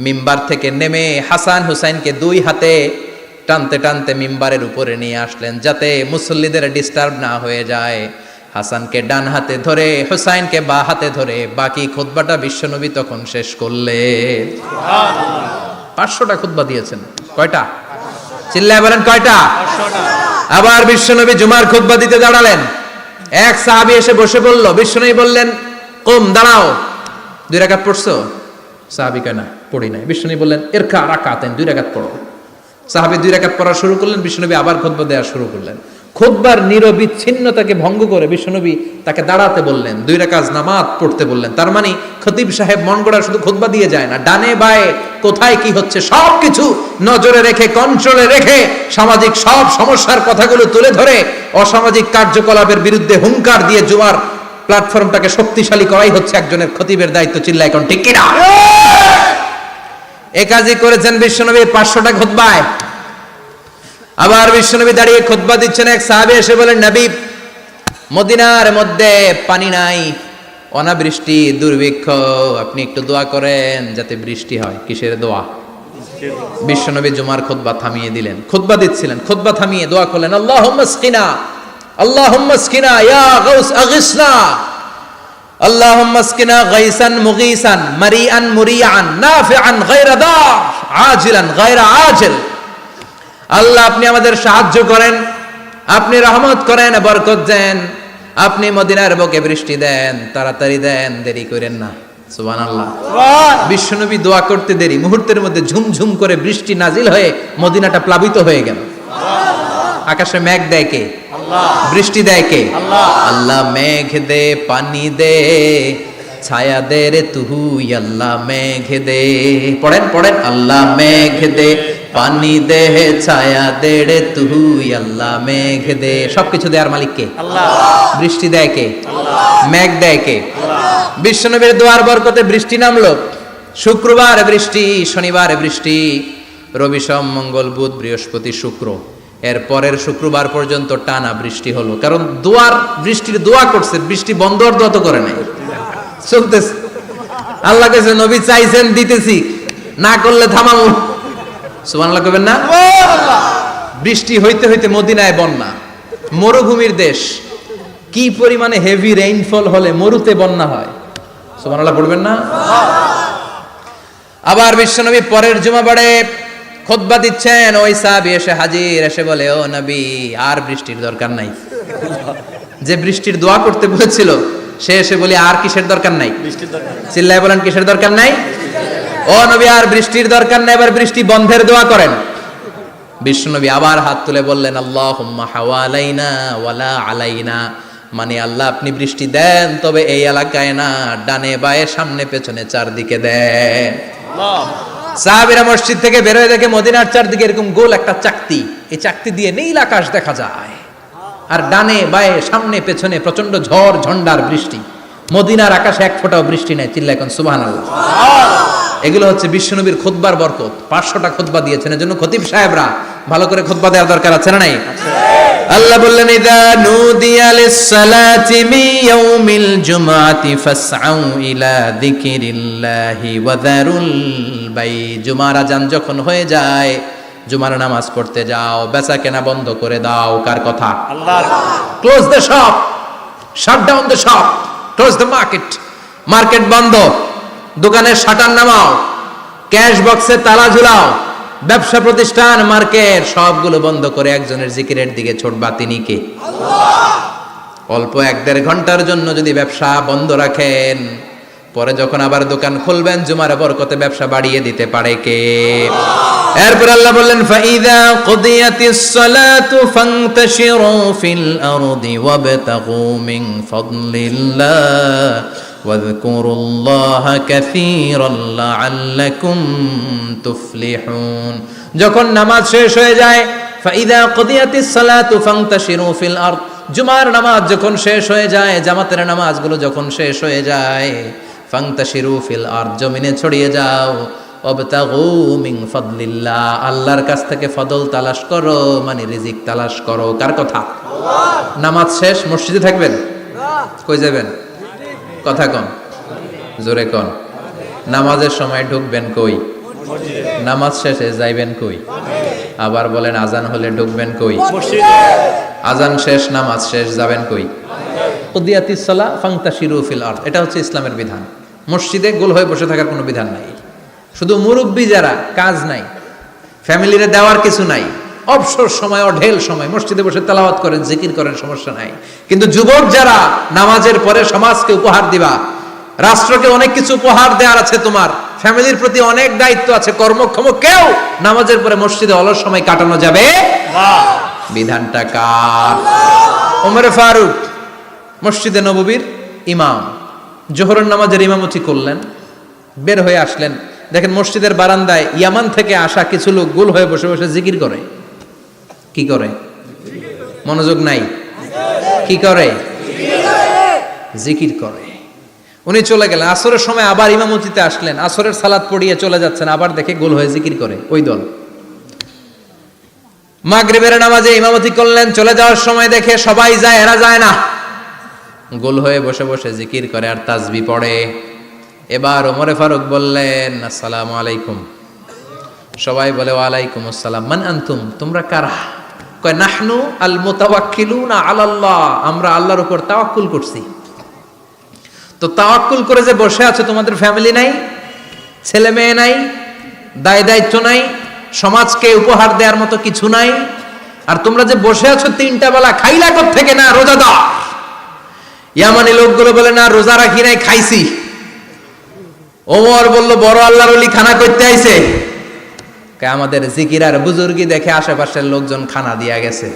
মিম্বার থেকে নেমে হাসান হুসাইনকে দুই হাতে টানতে টানতে মিম্বারের উপরে নিয়ে আসলেন, যাতে মুসল্লিদের ডিস্টার্ব না হয়ে যায়। হাসানকে ডান হাতে ধরে, হুসাইনকে বা হাতে ধরে বাকি খুতবাটা বিশ্বনবী তখন শেষ করলেন। 500টা খুতবা দিয়েছেন। কয়টা? চিল্লায় বলেন, কয়টা? আবার বিশ্বনবী জুমার খুতবা দিতে দাঁড়ালেন। এক সাহাবী এসে বসে বলল, বিশ্বনবী বললেন, কুম, দাঁড়াও, 2 রাকাত পড়ছো? সাহাবী কয়, না, পড়ি নাই। বিশ্বনবী বললেন, ইরকা রাকাতাইন, 2 রাকাত পড়ো। সাহাবী 2 রাকাত পড়া শুরু করলেন, বিশ্বনবী আবার খুতবা দেওয়া শুরু করলেন। খুতবার নিরবিচ্ছিন্নতাকে ভঙ্গ করে বিশ্বনবী তাকে দাঁড়াতে বললেন, 2 রাকাত নামাজ পড়তে বললেন। তার মানে খতিব সাহেব মন গড়া শুধু খুতবা দিয়ে যায় না, ডানে বায়ে কোথায় কি হচ্ছে সবকিছু নজরে রেখে, কন্ট্রোলে রেখে, সামাজিক সব সমস্যার কথাগুলো তুলে ধরে অসামাজিক কার্যকলাপের বিরুদ্ধে হুঙ্কার দিয়ে জুমার প্ল্যাটফর্মটাকে শক্তিশালী করাই হচ্ছে একজনের খতিবের দায়িত্ব। চিল্লায় এখন ঠিক কিনা? এ কাজই করেছেন বিশ্বনবী 500টা খুতবায়। আবার বিশ্বনবী দাঁড়িয়ে খুতবা দিচ্ছেন, এক সাহাবী এসে বলেন, নবী, মদিনার মধ্যে পানি নাই, অনাবৃষ্টি, দুর্ভিক্ষ, আপনি একটু দোয়া করেন যাতে বৃষ্টি হয়। কিসের দোয়া? বিশ্বনবী জুমার খুতবা থামিয়ে দিলেন, খুতবা দিচ্ছিলেন, খুতবা থামিয়ে দোয়া করলেন, আল্লাহুম্মা আসকিনা, আল্লাহুম্মা আসকিনা ইয়া গাউস আগিসনা, আল্লাহুম্মা আসকিনা গাইসান মুগীসান মারিআন মুরিআন নাফিআন গায়রা দার আজিলান গায়রা আজিল। আল্লাহ, আপনি আমাদের সাহায্য করেন, আপনি রহমত করেন, বরকত দেন, আপনি মদিনার বুকে বৃষ্টি দেন, তাড়াতাড়ি দেন, দেরি করেন না। সুবহানাল্লাহ। বিশ্বনবী দোয়া করতে দেরি, মুহূর্তের মধ্যে ঝুমঝুম করে বৃষ্টি নাজিল হয়ে মদিনাটা প্লাবিত হয়ে গেল। আকাশে মেঘ দেয় কে? আল্লাহ। বৃষ্টি দেয় কে? আল্লাহ। আল্লাহ মেঘ দে, পানি দে, ছায়া দে রে তুই, আল্লাহ মেঘ দে। পড়েন পড়েন, আল্লাহ মেঘ দে, পানি দে, ছায়া দে রে তুই, আল্লাহ মেঘ দে। সবকিছু দেয়ার মালিক কে? আল্লাহ। বৃষ্টি দেয় কে? আল্লাহ। মেঘ দেয় কে? আল্লাহ। বিশ্বনবীর দোয়ার বরকতে বৃষ্টি নামলো। শুক্রবার বৃষ্টি, শনিবার বৃষ্টি, রবি সোম মঙ্গল বুধ বৃহস্পতি শুক্র, এর পরের শুক্রবার পর্যন্ত টানা বৃষ্টি হলো। কারণ দোয়ার, বৃষ্টির দোয়া করছে, বৃষ্টি বন্ধ আর দোয়া তো করে নাই, চলতেছে। আল্লাহ কাছে নবী চাইছেন, দিতেছি, না করলে থামাল। সুবহানাল্লাহ কইবেন না? বৃষ্টি হইতে হইতে মদিনায় বন্যা, মরুভূমির দেশ, কি পরিমাণে হেভি রেইনফল হলে মরুতে বন্যা হয়। সুবহানাল্লাহ পড়বেন না? আবার বিশ্বনবী পরের জুমাবারে খুতবা দিচ্ছেন, ওই সাহাবী এসে হাজির, এসে বলে, ও নবী, আর বৃষ্টির দরকার নাই। যে বৃষ্টির দোয়া করতে বলেছিল সে এসে বলি, আর কিসের দরকার নাই? চিল্লায় বলেন, কিসের দরকার নাই? ও নবী, আর বৃষ্টির দরকার নাই, এবার বৃষ্টি বন্ধের দোয়া করেন। বিশ্বনবী আবার হাত তুলে বললেন, আল্লাহুম্মা হাওয়ালাইনা ওয়ালা আলাইনা, মানে আল্লাহ, আপনি বৃষ্টি দেন, তবে এই এলাকায় না, ডানে বায়ে সামনে পেছনে চারদিকে দেন। সাহাবীরা মসজিদ থেকে বের হয়ে দেখে মদিনার চারদিকে এরকম গোল একটা চাকতি, এই চাকতি দিয়ে নীল আকাশ দেখা যায়, আর ডানে বায়ে সামনে পেছনে প্রচন্ড ঝড় ঝন্ডার বৃষ্টি। মদিনার আকাশে এক ফোঁটাও বৃষ্টি নাই। চিল্লায় এখন সুবহানাল্লাহ। এগুলো হচ্ছে বিশ্বনবীর খুতবার বরকত। 500টা খুতবা দিয়েছেন, এজন্য খতিব সাহেবরা ভালো করে খুতবা দেওয়ার দরকার আছে না নাই? আল্লাহ বললেন ইদা নুদিয়া লিস-সালাতি মিন ইয়াউমিল জুমআতি ফাসআউ ইলা যিকিরিল্লাহি ওয়া যারুল বাই। জুমার আযান যখন হয়ে যায়, জুমার নামাজ পড়তে যাও, বেচা কেনা বন্ধ করে দাও। কার কথা? আল্লাহর। Close the shop, shut down the shop, close the market. Market বন্ধ, দোকানের শাটার নামাও, ক্যাশ বক্সে তালা ঝুলাও, ব্যবসা প্রতিষ্ঠান, মার্কেট সবগুলো বন্ধ করে একজনের জিকিরের দিকে ছুটবা। তিনি কে? অল্প 1-1.5 ঘন্টার জন্য যদি ব্যবসা বন্ধ রাখেন, পরে যখন আবার দোকান খুলবেন, জুমার বরকতে ব্যবসা বাড়িয়ে দিতে পারে কে? এরপর আল্লাহ বললেন ফাইদা কুদিয়াতিস সালাতু ফান্তাশিরু ফিল আরদি ওয়াবতাগু মিন ফাদলিল্লাহ ওয়াযকুরুল্লাহা কাসীরান লাআল্লাকুম তুফলিহুন। যখন নামাজ শেষ হয়ে যায়, ফাইদা কুদিয়াতিস সালাতু ফান্তাশিরু ফিল আরদ, জুমার নামাজ যখন শেষ হয়ে যায়, জামাতের নামাজগুলো যখন শেষ হয়ে যায়, ফান্তাশিরু ফিল আরদ, জমিনে ছড়িয়ে যাও, ওয়াবতাগু মিন ফাদলিল্লাহ, আল্লাহর কাছ থেকে ফদল তালাশ করো, মানে রিজিক তালাশ করো। কার কথা? আল্লাহ। নামাজ শেষ, মসজিদে থাকবেন? কই যাবেন? কথা কন, জোরে কন। নামাজের সময় ঢুকবেন কই? নামাজ শেষে যাইবেন কই? আবার বলেন আজান হলে ঢুকবেন কই? আজান শেষ, নামাজ শেষ, যাবেন কই? কুদিয়াতিস সালাহ ফান্তাশিরু ফিল আরদ, এটা হচ্ছে ইসলামের বিধান। মসজিদে গোল হয়ে বসে থাকার কোনো বিধান নাই। শুধু মুরব্বী যারা, কাজ নাই, ফ্যামিলিরে দেওয়ার কিছু নাই, অবসর সময়, অঢেল সময় মসজিদে বসে তেলাওয়াত করেন, জিকির করেন, সমস্যা নাই। কিন্তু যুবক যারা, নামাজের পরে সমাজকে উপহার দিবা, রাষ্ট্রকে অনেক কিছু উপহার দেওয়ার আছে, তোমার ফ্যামিলির প্রতি অনেক দায়িত্ব আছে, কর্মক্ষম কেউ নামাজের পরে মসজিদে অলস সময় কাটানো যাবে না। বিধানটা কার? ওমরে ফারুক মসজিদে নববীর ইমাম, জোহরের নামাজের ইমামতি করলেন, বের হয়ে আসলেন, দেখেন মসজিদের বারান্দায় ইয়ামান থেকে আসা কিছু লোক গোল হয়ে বসে বসে জিকির করে। কি করে? মনোযোগ নাই। কি করে? জিকির করে। উনি চলে গেলেন, আসরের সময় আবার ইমামতিতে আসলেন, আসরের সালাত পড়িয়ে চলে যাচ্ছেন, আবার দেখে গোল হয়ে জিকির করে ওই দল। মাগরিবের নামাজে ইমামতি করলেন, চলে যাওয়ার সময় দেখে সবাই যায়, এরা যায় না, গোল হয়ে বসে বসে জিকির করে আর তাসবিহ পড়ে। এবার ওমরে ফারুক বললেন আসসালামু আলাইকুম। সবাই বলে ওয়ালাইকুম আসসালাম। মান আনতুম, তোমরা কারা? কয় নাহনু আল মুতাওয়াক্কিলুনা আলাল্লাহ, আমরা আল্লাহর উপর তাওয়াক্কুল করছি। তো তাওয়াক্কুল করে যে বসে আছো, তোমাদের ফ্যামিলি নাই, ছেলে মেয়ে নাই, দায় দায়িত্ব নাই, সমাজকে উপহার দেওয়ার মতো কিছু নাই, আর তোমরা যে বসে আছো 3টা বেলা, খাইলা কোত্থেকে? না রোজাদার। ইয়ামানি লোকগুলো বলে না রোজা রাখি নাই, খাইছি। ওমর বলল বড় আল্লাহর ওলি খানা করতে আইছে। আমাদের জিকির আর বুজুর্গি দেখে আশেপাশের লোকজন খানা দিয়া গেছে।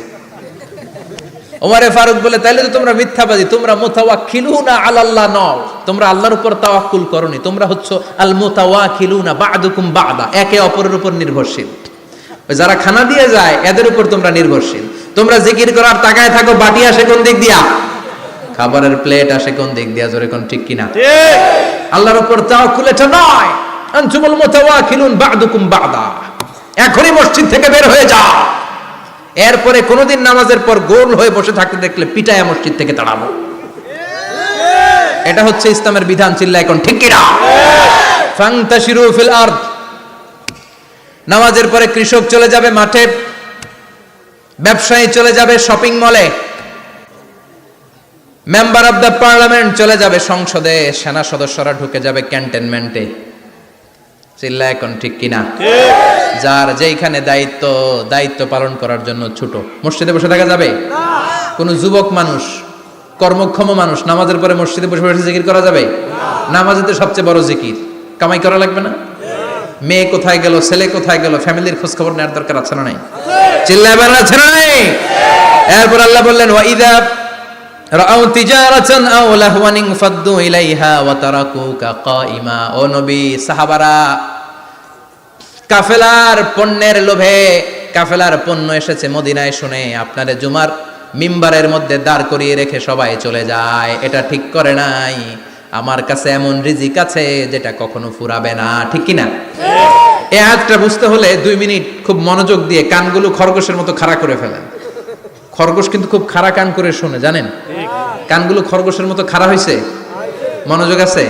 ওমরে ফারুক বলে তাইলে তো তোমরা মিথ্যাবাদী, তোমরা মুতাওয়াক্কিলুনা আলাল্লাহ নও, তোমরা আল্লাহর উপর তাওয়াক্কুল করনি, তোমরা হচ্ছে আল মুতাওয়াক্কিলুনা বা'দুকুম বা'দা, একে অপরের উপর নির্ভরশীল। যারা খানা দিয়ে যায় এদের উপর তোমরা নির্ভরশীল। তোমরা জিকির করার তাকায় থাকো, বাটি আসে কোন দিক দিয়া? খাবারের প্লেট আসে কোন দিক দিয়া? জোরে কোন, ঠিক কিনা? আল্লাহর উপর তাওয়াক্কুল এটা নয়। আনতুমুল মুতাওয়াক্কিলুন বা'দুকুম বা'দা, এখনই মসজিদ থেকে বের হয়ে যাও। এরপরে কোনদিন নামাজের পর গোল হয়ে বসে থাকতে দেখলে পিটায়া মসজিদ থেকে তাড়াবো। এটা হচ্ছে ইসলামের বিধান। চিল্লা এখন ঠিক কিনা? ফান্তাশিরু ফিল আরদ। নামাজের পরে কৃষক চলে যাবে মাঠে, ব্যবসায়ী চলে যাবে শপিং মলে, মেম্বার অফ দ্য পার্লামেন্ট চলে যাবে সংসদে, সেনা সদস্যরা ঢুকে যাবে ক্যান্টনমেন্টে। চিল্লা এখন ঠিক কিনা? যার যেইখানে দায়িত্ব পালন করার জন্য ছোট, মসজিদে বসে থাকা যাবে? কোন যুবক মানুষ, কর্মক্ষম মানুষ নামাজের পরে মসজিদে বসে বসে জিকির করা যাবে? নামাজে তো সবচেয়ে বড় জিকির, কামাই করা লাগবে না? মেয়ে কোথায় গেল, ছেলে কোথায় গেল, ফ্যামিলির খোঁজ খবর নেওয়ার দরকার আছে না নাই? চিল্লায় বলেন আছে না নাই? এরপর আল্লাহ বললেন ওয়াইদা রাআউ তিজারাতান আও লাহওয়ান ফাদ্দু ইলাইহা ওয়া তারাকুকা কাইমা। ও নবী, সাহাবারা কাফেলার পণ্যের লোভে, কাফেলার পণ্য এসেছে মদিনায় শুনে আপনারে জুমার মিম্বারের মধ্যে দাঁড় করিয়ে রেখে সবাই চলে যায়। এটা ঠিক করে নাই। আমার কাছে এমন রিজিক আছে যেটা কখনো ফুরাবে না, ঠিক কিনা? এই আয়াতটা বুঝতে হলে 2 মিনিট খুব মনোযোগ দিয়ে কানগুলো খরগোশের মতো খাড়া করে ফেলেন। খরগোশ কিন্তু খুব খাড়া কান করে শোনে, জানেন? কানগুলো খরগোশের মতো খাড়া হয়েছে। মনোযোগ আছে?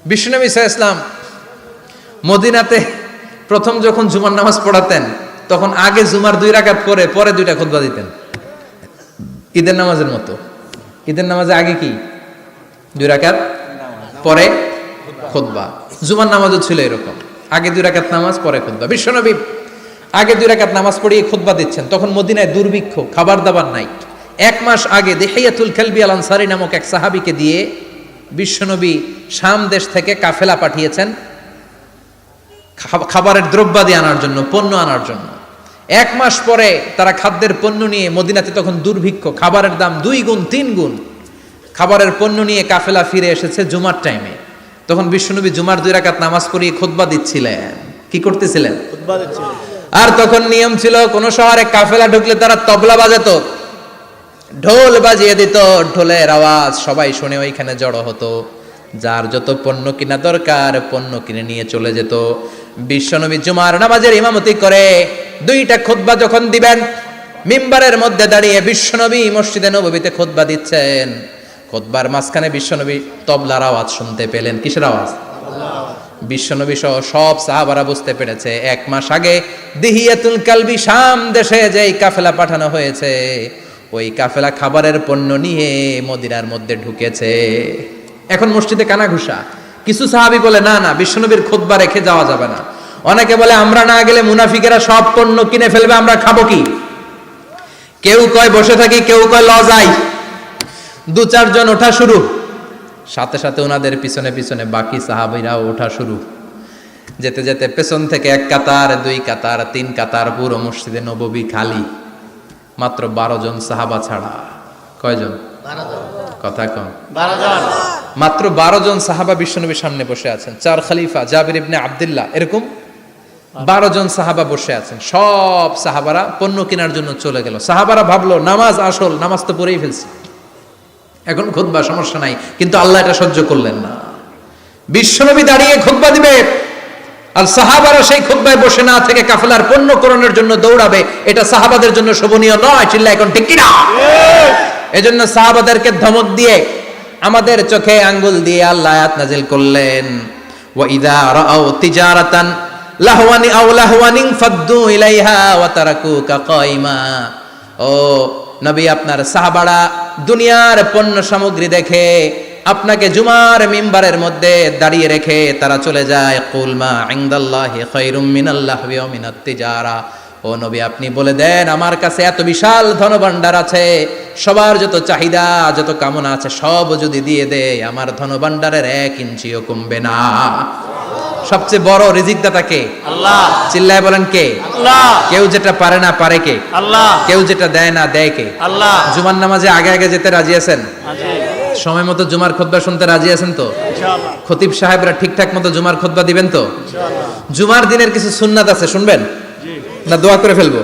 বিশ্বনবী সাল্লাল্লাহু আলাইহি ওয়াসাল্লাম মদিনাতে প্রথম যখন জুমার নামাজ পড়াতেন, তখন আগে জুমার 2 রাকাত পরে 2টা খুতবা দিতেন, ঈদের নামাজের মতো। ঈদের নামাজে আগে কি 2 রাকাত, পরে খুতবা। জুমার নামাজও ছিল এরকম, আগে 2 রাকাত নামাজ, পরে খুতবা। বিশ্বনবী আগে 2 রাকাত নামাজ পড়িয়ে খুতবা দিচ্ছেন, তখন মদিনায় দুর্ভিক্ষ, খাবার দাবার নাই। 1 মাস আগে দিহিয়াতুল কালবি আল আনসারী নামক এক সাহাবীকে দিয়ে বিশ্বনবী শাম দেশ থেকে কাফেলা পাঠিয়েছেন খাবারের দ্রব্যাদি আনার জন্য, পণ্য আনার জন্য। 1 মাস পরে তারা খাদ্যের পণ্য নিয়ে, মদিনাতে তখন দুর্ভিক্ষ, খাবারের দাম 2 গুণ 3 গুণ, খাবারের পণ্য নিয়ে কাফেলা ফিরে এসেছে জুমার টাইমে। তখন বিশ্বনবী জুমার 2 রাকাত নামাজ পড়িয়ে খুতবা দিচ্ছিলেন। কি করতেছিলেন? খুতবা দিচ্ছিলেন। আর তখন নিয়ম ছিল, কোন শহরে কাফেলা ঢুকলে তারা তবলা বাজাতো, ঢোল বাজিয়ে দিত, ঢোলের আওয়াজ সবাই শুনে ওইখানে জড়ো হতো। যার যত পণ্য কিনা দরকার পণ্য কিনে নিয়ে চলে যেত। বিশ্বনবী জুমার নামাজের ইমামতি করে 2টা খুতবা যখন দিবেন, মিম্বারের মধ্যে দাঁড়িয়ে বিশ্বনবী মসজিদে নববীতে খুতবা দিচ্ছেন। খুতবার মাঝখানে বিশ্বনবী তবলার আওয়াজ শুনতে পেলেন। কিসের আওয়াজ? বিশ্বনবী সহ সব সাহাবারা বুঝতে পেরেছে 1 মাস আগে দিহিয়াতুল কালবি শাম দেশে যেই কাফেলা পাঠানো হয়েছে, ওই কাফেলা খাবারের পণ্য নিয়ে মদিনার মধ্যে ঢুকেছে। এখন মসজিদে কানাঘুষা। কিছু সাহাবী বলে না না, বিশ্বনবীর খুতবা রেখে যাওয়া যাবে না। অনেকে বলে আমরা না গেলে মুনাফিকেরা সব পণ্য কিনে ফেলবে, আমরা খাবো কি? কেউ কয় বসে থাকি, কেউ কয় ল যাই। 2-4 জন ওঠা শুরু, সাথে সাথে ওনাদের পিছনে পিছনে বাকি সাহাবীরাও ওঠা শুরু। যেতে যেতে পেছন থেকে 1 কাতার, 2 কাতার, 3 কাতার, পুরো মসজিদে নববী খালি, মাত্র 12 জন সাহাবা ছাড়া। কয়জন? 12 জন। কথা কম। 12 জন। মাত্র 12 জন সাহাবা বিশ্বনবীর সামনে বসে আছেন। 4 খলিফা, জাবির ইবনে আব্দুল্লাহ, এরকম 12 জন সাহাবা বসে আছেন। সব সাহাবারা পণ্য কেনার জন্য চলে গেল। সাহাবারা ভাবলো নামাজ আসল, নামাজ তো পড়েই ফেলছি, এখন খুতবা সমস্যা নাই। কিন্তু আল্লাহ এটা সহ্য করলেন না। বিশ্বনবী দাঁড়িয়ে খুতবা দিবে, আর সাহাবারা সেই খুতবায় বসে না থেকে কাফেলার পণ্য করণের জন্য দৌড়াবে। এটা সাহাবাদের জন্য শোভনীয় নয়। চিল্লা এখন ঠিক কিনা? এজন্য সাহাবাদেরকে ধমক দিয়ে, আমাদের চোখে আঙ্গুল দিয়ে আল্লাহ আয়াত নাজিল করলেন, ওয়া ইযা রাআউ তিজারাতান লাহওয়ানি আও লাহওয়ানিন ফাদ্দু ইলাইহা ওয়া তারাকুকা কাইমা। ও নবী, আপনার সাহাবারা দুনিয়ার পণ্য সামগ্রী দেখে আপনাকে জুমার মিম্বারের মধ্যে দাঁড়িয়ে রেখে তারা চলে যায়। কুল মা ইনদাল্লাহি খায়রুম মিনাল লাহওয়ি ওয়া মিনাত তিজারা। ও নবী, আপনি বলে দেন আমার কাছে এত বিশাল ধনভাণ্ডার আছে, সবার যত চাহিদা যত কামনা আছে সব যদি দিয়ে দেয়, আমার ধনভাণ্ডারের 1 ইঞ্চিও কমবে না। সবচেয়ে বড় রিজিকদাতা কে? আল্লাহ। চিল্লায় বলেন কে? আল্লাহ। কেউ যেটা পারে না পারে কে? আল্লাহ। কেউ যেটা দেয় না দেয় কে? আল্লাহ। জুমার নামাজে আগে আগে যেতে রাজি আছেন? সময় মতো জুমার খুতবা শুনতে রাজি আছেন তো? ইনশাআল্লাহ। খতিব সাহেবরা ঠিকঠাক মতো জুমার খুতবা দিবেন তো? ইনশাআল্লাহ। জুমার দিনের কিছু সুন্নাত আছে, শুনবেন না দোয়া করে ফেলবো?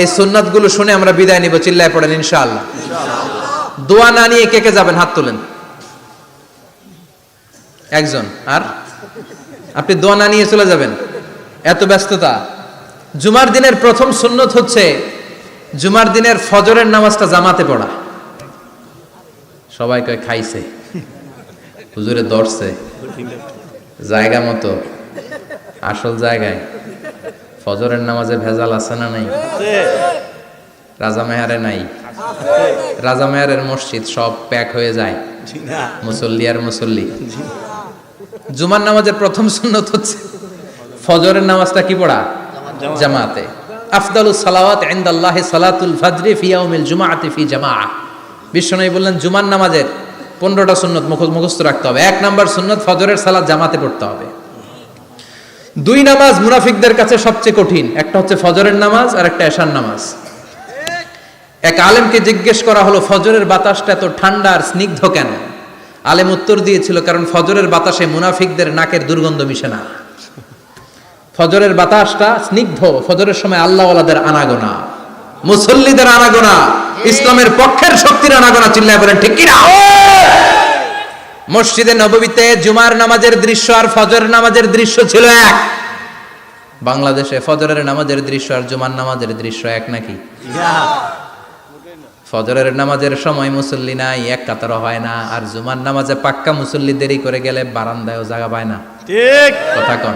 এই সুন্নাতগুলো শুনে আমরা বিদায় নিব। চিল্লায় পড়েন ইনশাআল্লাহ। দোয়া না নিয়ে কে কে যাবেন? হাত তোলেন। একজন। আর আপনি দোয়া না নিয়ে চলে যাবেন? এত ব্যস্ততা। জুমার দিনের প্রথম সুন্নত হচ্ছে জুমার দিনের ফজরের নামাজটা জামাতে পড়া। সবাই কয় খাইছে, হুজুরে ধরছে জায়গা মতো, আসল জায়গায়। ফজরের নামাজে ভেজাল আছে না নাই? রাজা মেহারে নাই? রাজা মেহারের মসজিদ সব প্যাক হয়ে যায়, মুসল্লি আর মুসল্লি। জুমার নামাজের প্রথম সুন্নত হচ্ছে ফজরের নামাজটা কি পড়া? জামাতে। আফদালুস সালাওয়াত ইনদাল্লাহি সালাতুল ফাজরি ফি ইয়াউমিল জুমআতি ফি জামাআহ। বিশ্বনবী বললেন জুমার নামাজের 15টা সুন্নত মুখস্থ রাখতে হবে। 1 নাম্বার সুন্নত ফজরের সালাত জামাতে পড়তে হবে। 2 নামাজ মুনাফিকদের কাছে সবচেয়ে কঠিন, একটা হচ্ছে ফজরের নামাজ আর একটা এশার নামাজ। এক আলেমকে জিজ্ঞেস করা হলো ফজরের বাতাসটা এত ঠান্ডা আর স্নিগ্ধ কেন? আলেম উত্তর দিয়েছিল, কারণ ফজরের বাতাসে মুনাফিকদের নাকের দুর্গন্ধ মিশে না। ফজরের বাতাসটা স্নিগ্ধ, ফজরের সময় আল্লাহওয়ালাদের আনাগোনা, মুসল্লিদের আনাগোনা, ইসলামের পক্ষের শক্তির আনাগোনা। চিল্লায় বলেন ঠিক কিনা? মসজিদে নববীতে জুমার নামাজের দৃশ্য আর ফজর নামাজের দৃশ্য ছিল এক। বাংলাদেশে ফজরের নামাজের দৃশ্য আর জুমার নামাজের দৃশ্য এক নাকি? ফজরের নামাজের সময় মুসল্লি নাই, এক কাতারও হয় না, আর জুমার নামাজে পাক্কা মুসল্লি দেরি করে গেলে বারান্দায়ও জায়গা পায় না। ঠিক কথা কন।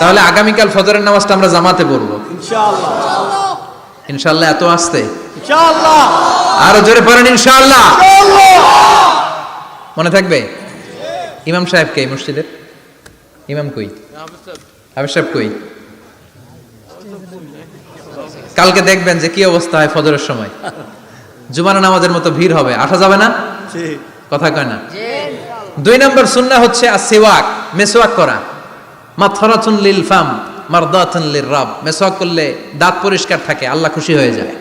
তাহলে আগামীকাল ফজরের নামাজটা আমরা জামাতে পড়বো ইনশাআল্লাহ। ইনশাআল্লাহ। এত আসতে ইনশাআল্লাহ। আরো জোরে পড়েন ইনশাআল্লাহ। মনে থাকবে? ইমাম সাহেব কে মসজিদের? ইমাম কই? হাফেজ সাহেব কই? কালকে দেখবেন যে কি অবস্থা হয় ফজরের সময়। জুমার নামাজের মতো ভিড় হবে, আসা যাবে না। ঠিক কথা কয় না। 2 নম্বর সুন্নাহ হচ্ছে আসওয়াক, মেসওয়াক করা। মাথরাতুন লিল ফাম মারদাতুন লির রাব। মেসওয়াক করলে দাঁত পরিষ্কার থাকে, আল্লাহ খুশি হয়ে যায়।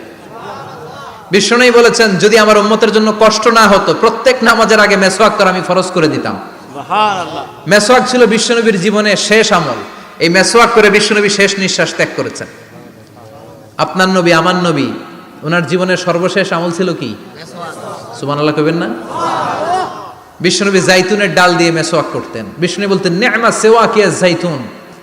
বিশ্বনবী বলেছেন, যদি আমার উম্মতের জন্য কষ্ট না হতো প্রত্যেক নামাজের আগে মেসওয়াক করা আমি ফরজ করে দিতাম। সুবহানাল্লাহ। মেসওয়াক ছিল বিশ্বনবীর জীবনে শেষ আমল। এই মেসওয়াক করে বিশ্বনবী শেষ নিঃশ্বাস ত্যাগ করেছেন। আপনার নবী, আমার নবী, ওনার জীবনের সর্বশেষ আমল ছিল কি? সুবহানাল্লাহ কইবেন না? বিশ্বনবী জাইতুনের ডাল দিয়ে মেসওয়াক করতেন। বিশ্বনবী বলতেন, নি'মা সিওয়াকি আয-যাইতুন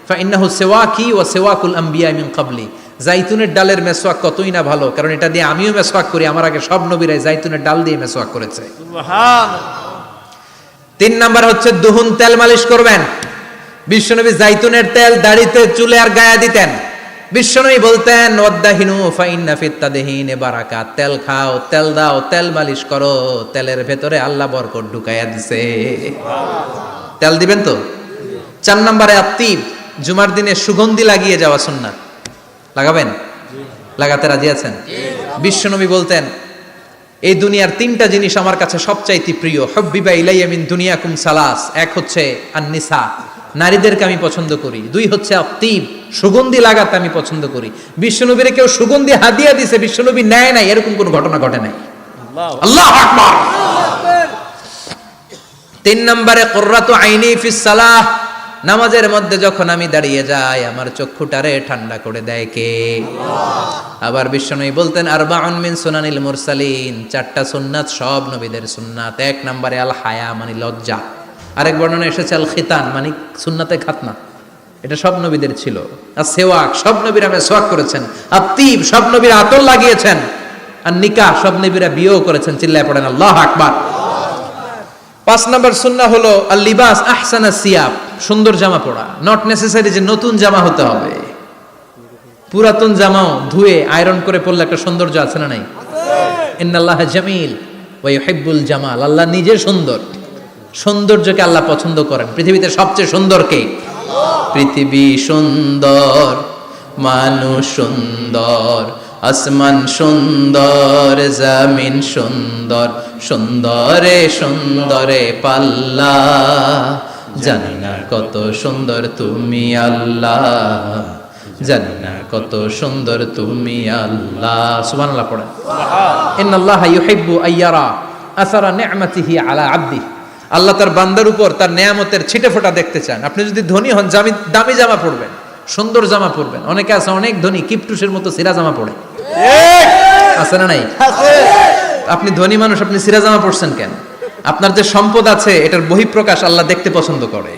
ফাইন্নাহু সিওয়াকি ওয়া সিওয়াকুল আমবিয়া মিন ক্বাবলি। জাইতুনের ডালের মেসওয়াক কতই না ভালো, কারণ এটা দিয়ে আমিও মেসওয়াক করি, আমার আগে সব নবীরাই জাইতুনের ডাল দিয়ে মেসওয়াক করেছে। সুবহানাল্লাহ। 3 নাম্বার হচ্ছে দুহুন, তেল মালিশ করবেন। বিশ্বনবী জাইতুনের তেল দাড়িতে, চুলে আর গায়ে দিতেন। বিশ্বনবী বলতেন, ওয়াদাহিনু ফাইন্না ফিত তাদহিনে বারাকাত। তেল খাও, তেল দাও, তেল মালিশ করো, তেলের ভেতরে আল্লাহ বরকত ঢুকাইয়া দিছে। তেল দিবেন তো? 4 নম্বরে আত্তিব, জুমার দিনে সুগন্ধি লাগিয়ে যাওয়া সুন্নাত। লাগাবেন? লাগাতে রাজি আছেন? বিশ্বনবী বলতেন, এই দুনিয়ার 3টা জিনিস আমার কাছে সবচাইতে প্রিয়। হুব্বিবা ইলাইয়া মিন দুনিয়াকুম সালাস। এক হচ্ছে আন-নিসা, নারীদেরকে আমি পছন্দ করি। 2 হচ্ছে আত্তিব, সুগন্ধি লাগাতে আমি পছন্দ করি। বিশ্বনবীরে কেউ সুগন্ধি হাদিয়া দিছে, বিশ্বনবী নেয় নাই, এরকম কোনো ঘটনা ঘটে নাই। আল্লাহু আকবার। 3 নম্বরে কুররাতু আইনি ফিস সালাহ। নামাজের মধ্যে যখন আমি দাঁড়িয়ে যাই আমার চক্ষুটারে ঠান্ডা করে দেয় কে? আবার বিশ্বনবী বলতেন, আরবাউন মিন সুনানিল মুরসালিন। 4টা সুন্নাত সব নবীদের সুন্নাত। 1 নম্বরে আল হায়া, মানে লজ্জা। আরেক বর্ণনা এসেছে আল খিতান, মানে সুন্নাতে খাতনা। এটা সব নবীদের ছিল। আর সেওয়াক, সব নবীরা মেসওয়াক করেছেন। আত্তিব, সব নবীরা আতর লাগিয়েছেন। আর নিকাহ, সব নবীরা বিয়েও করেছেন। চিল্লায় পড়েন আল্লাহু আকবার। 5 নম্বর সুন্নাহ হলো আল লিবাস আহসানা সিয়াব, সুন্দর জামা পরা। নট নেসেসারি যে নতুন জামা হতে হবে, পুরাতন জামাও ধুয়ে আয়রন করে পরলে একটা সৌন্দর্য আছে না নাই? ইন্নাল্লাহা জামিল ওয়া ইউহিব্বুল জামাল। আল্লাহ নিজে সুন্দর, সৌন্দর্যকে আল্লাহ পছন্দ করেন। পৃথিবীতে সবচেয়ে সুন্দর কে? পৃথিবী সুন্দর, মানুষ সুন্দর, আসমান সুন্দর, জমিন সুন্দর, সুন্দরে সুন্দরে পাল্লা। জানি না কত সুন্দর তুমি আল্লাহ, জানি না কত সুন্দর তুমি আল্লাহ। সুবহানাল্লাহ পড়েন। ইন্নাল্লাহা ইউহিব্বু আইয়ারা আসারা নি'মাতিহি আলা আবদি। আল্লাহ তার বান্দার উপর তার নেয়ামতের ছিটে ফোঁটা দেখতে চান। আপনি যদি ধনী হন, দামি জামা পরবেন, সুন্দর জামা পরবেন। অনেকে আছে অনেক ধনী, কিপটুসের মতো সিরা জামা পরে, আছে না নাই? আপনি ধনী মানুষ, আপনি সিরা জামা পরছেন কেন? আপনার যে সম্পদ আছে এটার বহিঃপ্রকাশ আল্লাহ দেখতে পছন্দ করে।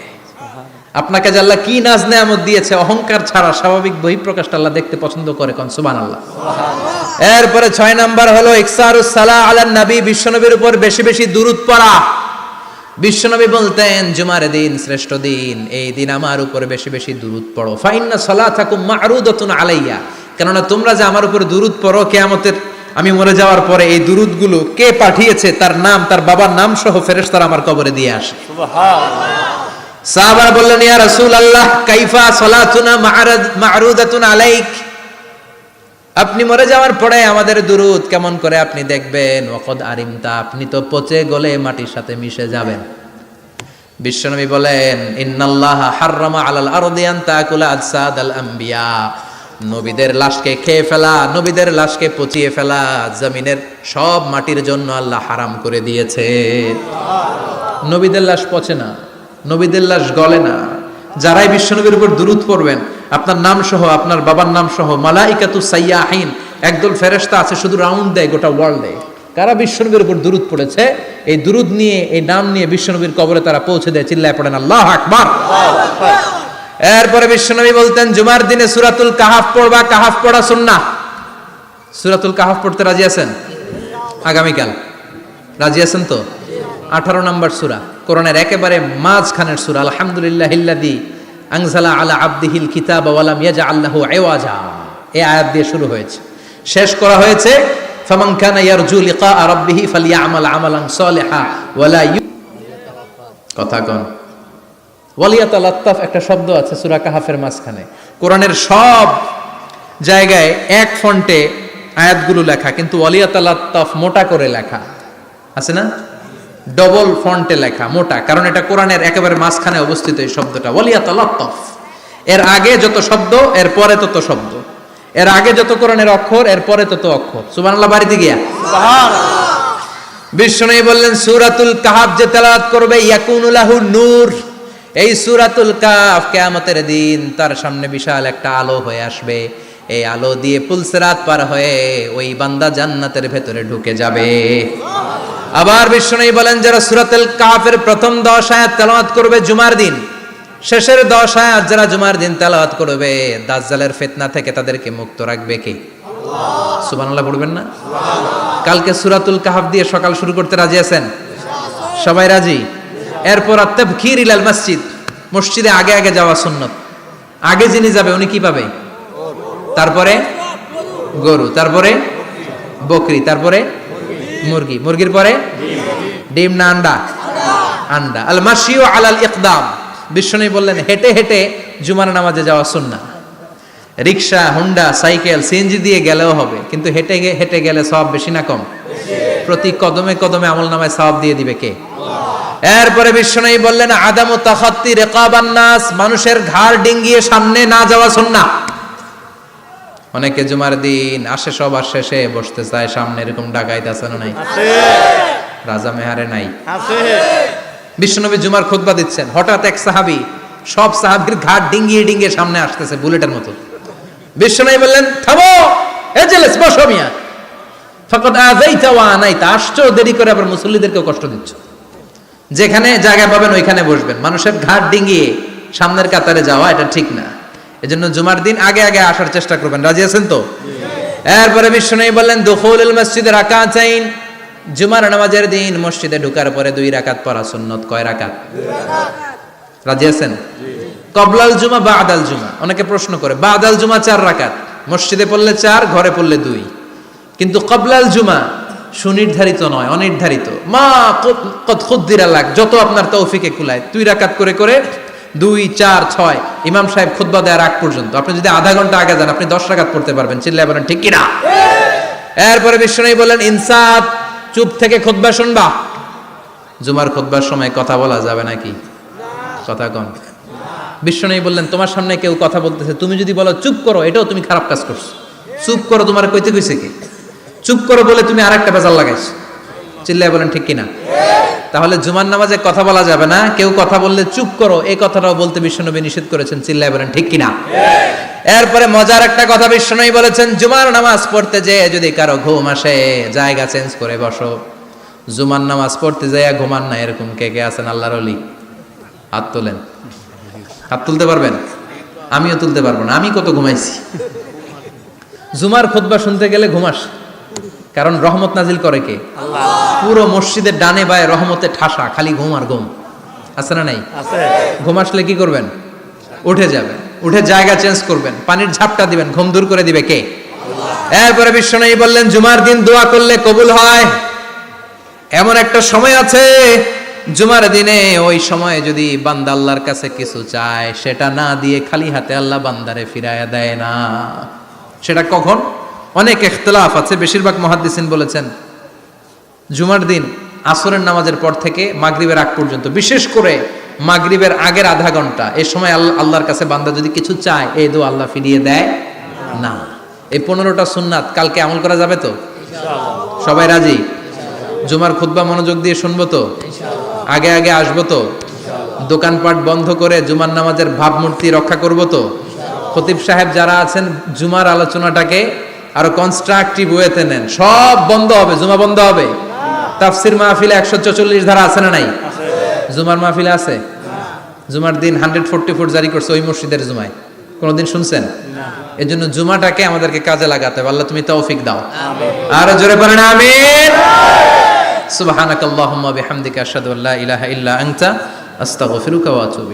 আপনাকে যে আল্লাহ কি নাজ নেয়ামত দিয়েছে, অহংকার ছাড়া স্বাভাবিক বহিঃপ্রকাশটা আল্লাহ দেখতে পছন্দ করে। কোন সুবহানাল্লাহ। এরপরে 6 নাম্বার হলো ইকসারুস সালাহ আলান নবী, বিশ্বনবীর উপর বেশি বেশি দুরূদ পড়া। বিশ্বনবী বলতেন, জুমার দিন শ্রেষ্ঠ দিন, এই দিন আমার উপর বেশি বেশি দুরূদ পড়ো। ফাইন্না সালাতাকুম মা'রুদাতুন আলাইয়া। কেননা তোমরা যে আমার উপর দুরূদ পড়ো, কিয়ামতের আমি মরে যাওয়ার পরে এই দুরূদগুলো কে পাঠিয়েছে তার নাম, তার বাবার নাম সহ ফেরেশতারা আমার কবরে দিয়ে আসে। সুবহানাল্লাহ। সাহাবারা বললেন, ইয়া রাসূলুল্লাহ কাইফা সালাতুনা মা'রুদাতুন আলাইক। আপনি মরে যাওয়ার পরে আমাদের দুরূদ কেমন করে আপনি দেখবেন? ওয়াকাদ আরিমতা, আপনি তো পচে গলে মাটির সাথে মিশে যাবেন। বিশ্বনবী বলেন, ইন্নাল্লাহা হাররামা আলাল আরদি আন তাকুলা আজসাদাল আমবিয়া। নবীদের লাশকে খেয়ে ফেলা, নবীদের লাশকে পচিয়ে ফেলা জমিনের সব মাটির জন্য আল্লাহ হারাম করে দিয়েছে। নবীদের লাশ পচে না, নবীদের লাশ গলে না। যারাই বিশ্বনবীর উপর দুরূদ পড়বেন, আপনার নাম সহ, আপনার বাবার নাম সহ, মালাইকাতুস সাইয়াহিন, একদল ফেরেশতা আছে শুধু রাউন্ড দেয় গোটা ওয়ার্ল্ডে। কারা বিশ্বনবীর উপর দুরূদ পড়েছে, এই দুরূদ নিয়ে, এই নাম নিয়ে বিশ্বনবীর কবরে তারা পৌঁছে দেয়। চিল্লায় পড়েন আল্লাহু আকবার। এরপরে বিশ্বনবী বলতেন জুমার দিনে সূরাতুল কাহাফ পড়বা, কাহাফ পড়া সুন্নাহ। সূরাতুল কাহাফ পড়তে রাজি আছেন? আগামীকাল রাজি আছেন তো? 18 নম্বর সূরা, কোরআনের একেবারে মাঝখানের সূরা। আলহামদুলিল্লাহিল্লাযী আনজালা আলা আবদিহিল কিতাবা ওয়া লাম ইয়াজআল লাহু ইওয়াজা, এই আয়াত দিয়ে শুরু হয়েছে, শেষ করা হয়েছে ফামান কানা ইয়ারজু লিকা রাব্বিহি ফালইআমাল আমালান সালিহা ওয়া লা কথা কোন ওয়ালিয়াতালাত্তাফ একটা শব্দ আছে সূরা কাহাফের মাঝখানে। কোরআনের সব জায়গায় এক ফন্টে আয়াতগুলো লেখা, কিন্তু ওয়ালিয়াতালাত্তাফ মোটা করে লেখা আছে না, ডবল ফন্টে লেখা মোটা, কারণ এটা কোরআনের একেবারে মাঝখানে অবস্থিত এই শব্দটা ওয়ালিয়াতালাত্তাফ। এর আগে যত শব্দ এর পরে তত শব্দ, এর আগে যত কোরআনের অক্ষর এর পরে তত অক্ষর। সুবহানাল্লাহ বাড়িতে গিয়া বিশ্বনবী বললেন সূরাতুল কাহাফ যে তেলাওয়াত করবে ইয়াকুনু লাহু নূর, এই সূরাতুল কাহাফ কিয়ামতের দিন তার সামনে বিশাল একটা আলো হয়ে আসবে, এই আলো দিয়ে পুলসিরাত পার হয়ে ওই বান্দা জান্নাতের ভেতরে ঢুকে যাবে। আবার বিশ্বনবী বলেন যারা সূরাতুল কাহাফের প্রথম 10 আয়াত তেলাওয়াত করবে জুমার দিন, শেষের 10 আয়াত যারা জুমার দিন তেলাওয়াত করবে, দাজ্জালের ফিতনা থেকে তাদেরকে মুক্ত রাখবে কে? আল্লাহ। সুবহানাল্লাহ পড়বেন না? কালকে সূরাতুল কাহাফ দিয়ে সকাল শুরু করতে রাজি আছেন? সবাই রাজি? এরপর আত-তাবকির ইলাল মসজিদ, মসজিদে আগে আগে যাওয়া সুন্নাত। আগে যিনি যাবে উনি কি পাবে? তারপরে গরু, তারপরে বকরি, তারপরে মুরগি, মুরগির পরে ডিম না আন্ডা? আন্ডা। আল মাশিউ আলাল ইকদাম, বিশ্বনবী বললেন হেঁটে হেঁটে জুমার নামাজে যাওয়া সুন্নাহ। রিকশা, হুন্ডা, সাইকেল, সিএনজি দিয়ে গেলেও হবে, কিন্তু হেঁটে হেঁটে গেলে সওয়াব বেশি না কম? প্রতি কদমে কদমে আমলনামায় সওয়াব দিয়ে দিবে কে? এরপরে বিশ্বনবী বললেন আদামু তাখাত্তি রিকাবান নাস, মানুষের ঘাড় ডিঙ্গিয়ে সামনে না যাওয়া সুন্নাহ। অনেকে জুমার দিন আসে সবার শেষে বসতে চায় সামনে, এরকম ডাকাইত আছে না নাই? আছে। রাজা মেহারে নাই? আছে। বিশ্বনবী জুমার খুতবা দিচ্ছেন, হঠাৎ এক সাহাবী সব সাহাবীর ঘাড় ডিঙ্গিয়ে ডিঙ্গিয়ে সামনে আসতেছে বুলেটের মতো। বিশ্বনবী বললেন থামো, এজেলেস বসো মিয়া, ফাকাদ আযাইতা ওয়া আনাইতা, আসছো দেরি করে আবার মুসল্লিদেরকেও কষ্ট দিচ্ছ। যেখানে জায়গা পাবেন ওইখানে বসবেন, মানুষের ঘাড় ডিঙ্গিয়ে সামনের কাতারে যাওয়া এটা ঠিক না। এজন্য জুমার দিন আগে আগে আসার চেষ্টা করবেন। রাজি আছেন তো? এরপরে বিশ্বনবী বললেন দুখুলুল মসজিদে রাকাতাইন, জুমার নামাজের দিন মসজিদে ঢোকার পরে 2 রাকাত পড়া সুন্নাত। কয় রাকাত? 2 রাকাত। রাজি আছেন? কবলাল জুমা বাদাল জুমা, অনেকে প্রশ্ন করে বাদাল জুমা 4 রাকাত, মসজিদে পড়লে 4, ঘরে পড়লে 2, কিন্তু কবলাল জুমা সুনির্ধারিত নয়, অনির্ধারিত। মা কদ খুদ্দিরা লাক, যত আপনার তৌফিকে কুলায় 2 রাকাত করে করে 2, 4, 6 ইমাম সাহেব খুতবা দেওয়ার আগ পর্যন্ত আপনি যদি আধা ঘন্টা আগে যান আপনি 10 রাকাত পড়তে পারবেন। চিল্লায় বলেন ঠিক কিনা? এরপরে বিশ্বনবী বলেন ইনসাত, চুপ থেকে খুতবা শুনবা। জুমার খুতবার সময় কথা বলা যাবে নাকি? কথা কন। বিশ্বনবী বললেন তোমার সামনে কেউ কথা বলতেছে, তুমি যদি বলো চুপ করো, এটাও তুমি খারাপ কাজ করছো। চুপ করো তোমার কইতে কইছে কি? চুপ করো বলে তুমি আরেকটা বেজাল লাগাইছো। চিল্লায় বলেন ঠিক কিনা? তাহলে জুমার নামাজে কথা বলা যাবে না, কেউ কথা বললে চুপ করো এই কথাটাও বলতে বিশ্বনবী নিষেধ করেছেন। চিল্লায় বলেন ঠিক কিনা? এরপরে মজার একটা কথা বিশ্বনবী বলেছেন, জুমার নামাজ পড়তে যেয়ে যদি কারো ঘুম আসে জায়গা চেঞ্জ করে বসো। জুমার নামাজ পড়তে যেয়ে ঘুমান না, এরকম কে কে আছেন আল্লাহর ওলি? হাত তোলেন। হাত তুলতে পারবেন? আমিও তুলতে পারবো না, আমি কত ঘুমাইছি। জুমার খুতবা শুনতে গেলে ঘুমাস, কারণ রহমত নাজিল করে কে? আল্লাহ। পুরো মসজিদের ডানে বায়ে রহমতে ঠাসা, খালি ঘুম আর ঘুম। আছে না নাই? আছে। ঘুম আসলে কি করবেন? উঠে যাবেন, উঠে জায়গা চেঞ্জ করবেন, পানির ঝাপটা দিবেন, ঘুম দূর করে দিবে কে? আল্লাহ। এরপরে বিশ্বনবী বললেন জুমার দিন দোয়া করলে কবুল হয়। এমন একটা সময় আছে জুমার দিনে, ওই সময়ে যদি বান্দা আল্লাহর কাছে কিছু চায় সেটা না দিয়ে খালি হাতে আল্লাহ বান্দারে ফিরায়া দেয় না। সেটা কখন? অনেক ইখতিলাফ আছে, বেশিরভাগ মুহাদ্দিসিন বলেছেন জুমার দিন আসরের নামাজের পর থেকে মাগরিবের আগ পর্যন্ত, বিশেষ করে মাগরিবের আগের আধা ঘন্টা, এই সময় আল্লাহর কাছে বান্দা যদি কিছু চায় এই দোয়া আল্লাহ ফিরিয়ে দেয় না। এই 15টা সুন্নাত কালকে আমল করা যাবে তো? ইনশাআল্লাহ। সবাই রাজি? জুমার খুতবা মনোযোগ দিয়ে শুনবো তো? ইনশাআল্লাহ। আগে আগে আসবো তো? ইনশাআল্লাহ। দোকানপাট বন্ধ করে জুমার নামাজের ভাবমূর্তি রক্ষা করবো তো? ইনশাআল্লাহ। খতিব সাহেব যারা আছেন জুমার আলোচনাটাকে আরো কনস্ট্রাকটিভ ওয়েতে নেন। সব বন্ধ হবে, জুমা বন্ধ হবে। তাফসির মাহফিলে 144 ধারা আছে না নাই? জুমার মাহফিলে আছে? জুমার দিন 140 ফুট জারি করছে ওই মসজিদের জুমায়, কোনোদিন শুনছেন? এর জন্য জুমাটাকে আমাদেরকে কাজে লাগাতে হবে। আল্লাহ তুমি তৌফিক দাও। আর জোরে বলেন আমিন। সুবহানাকাল্লাহুম্মা বিহামদিকা আশহাদু আল্লা ইলাহা ইল্লা আনতা আস্তাগফিরুকা ওয়া আতুবু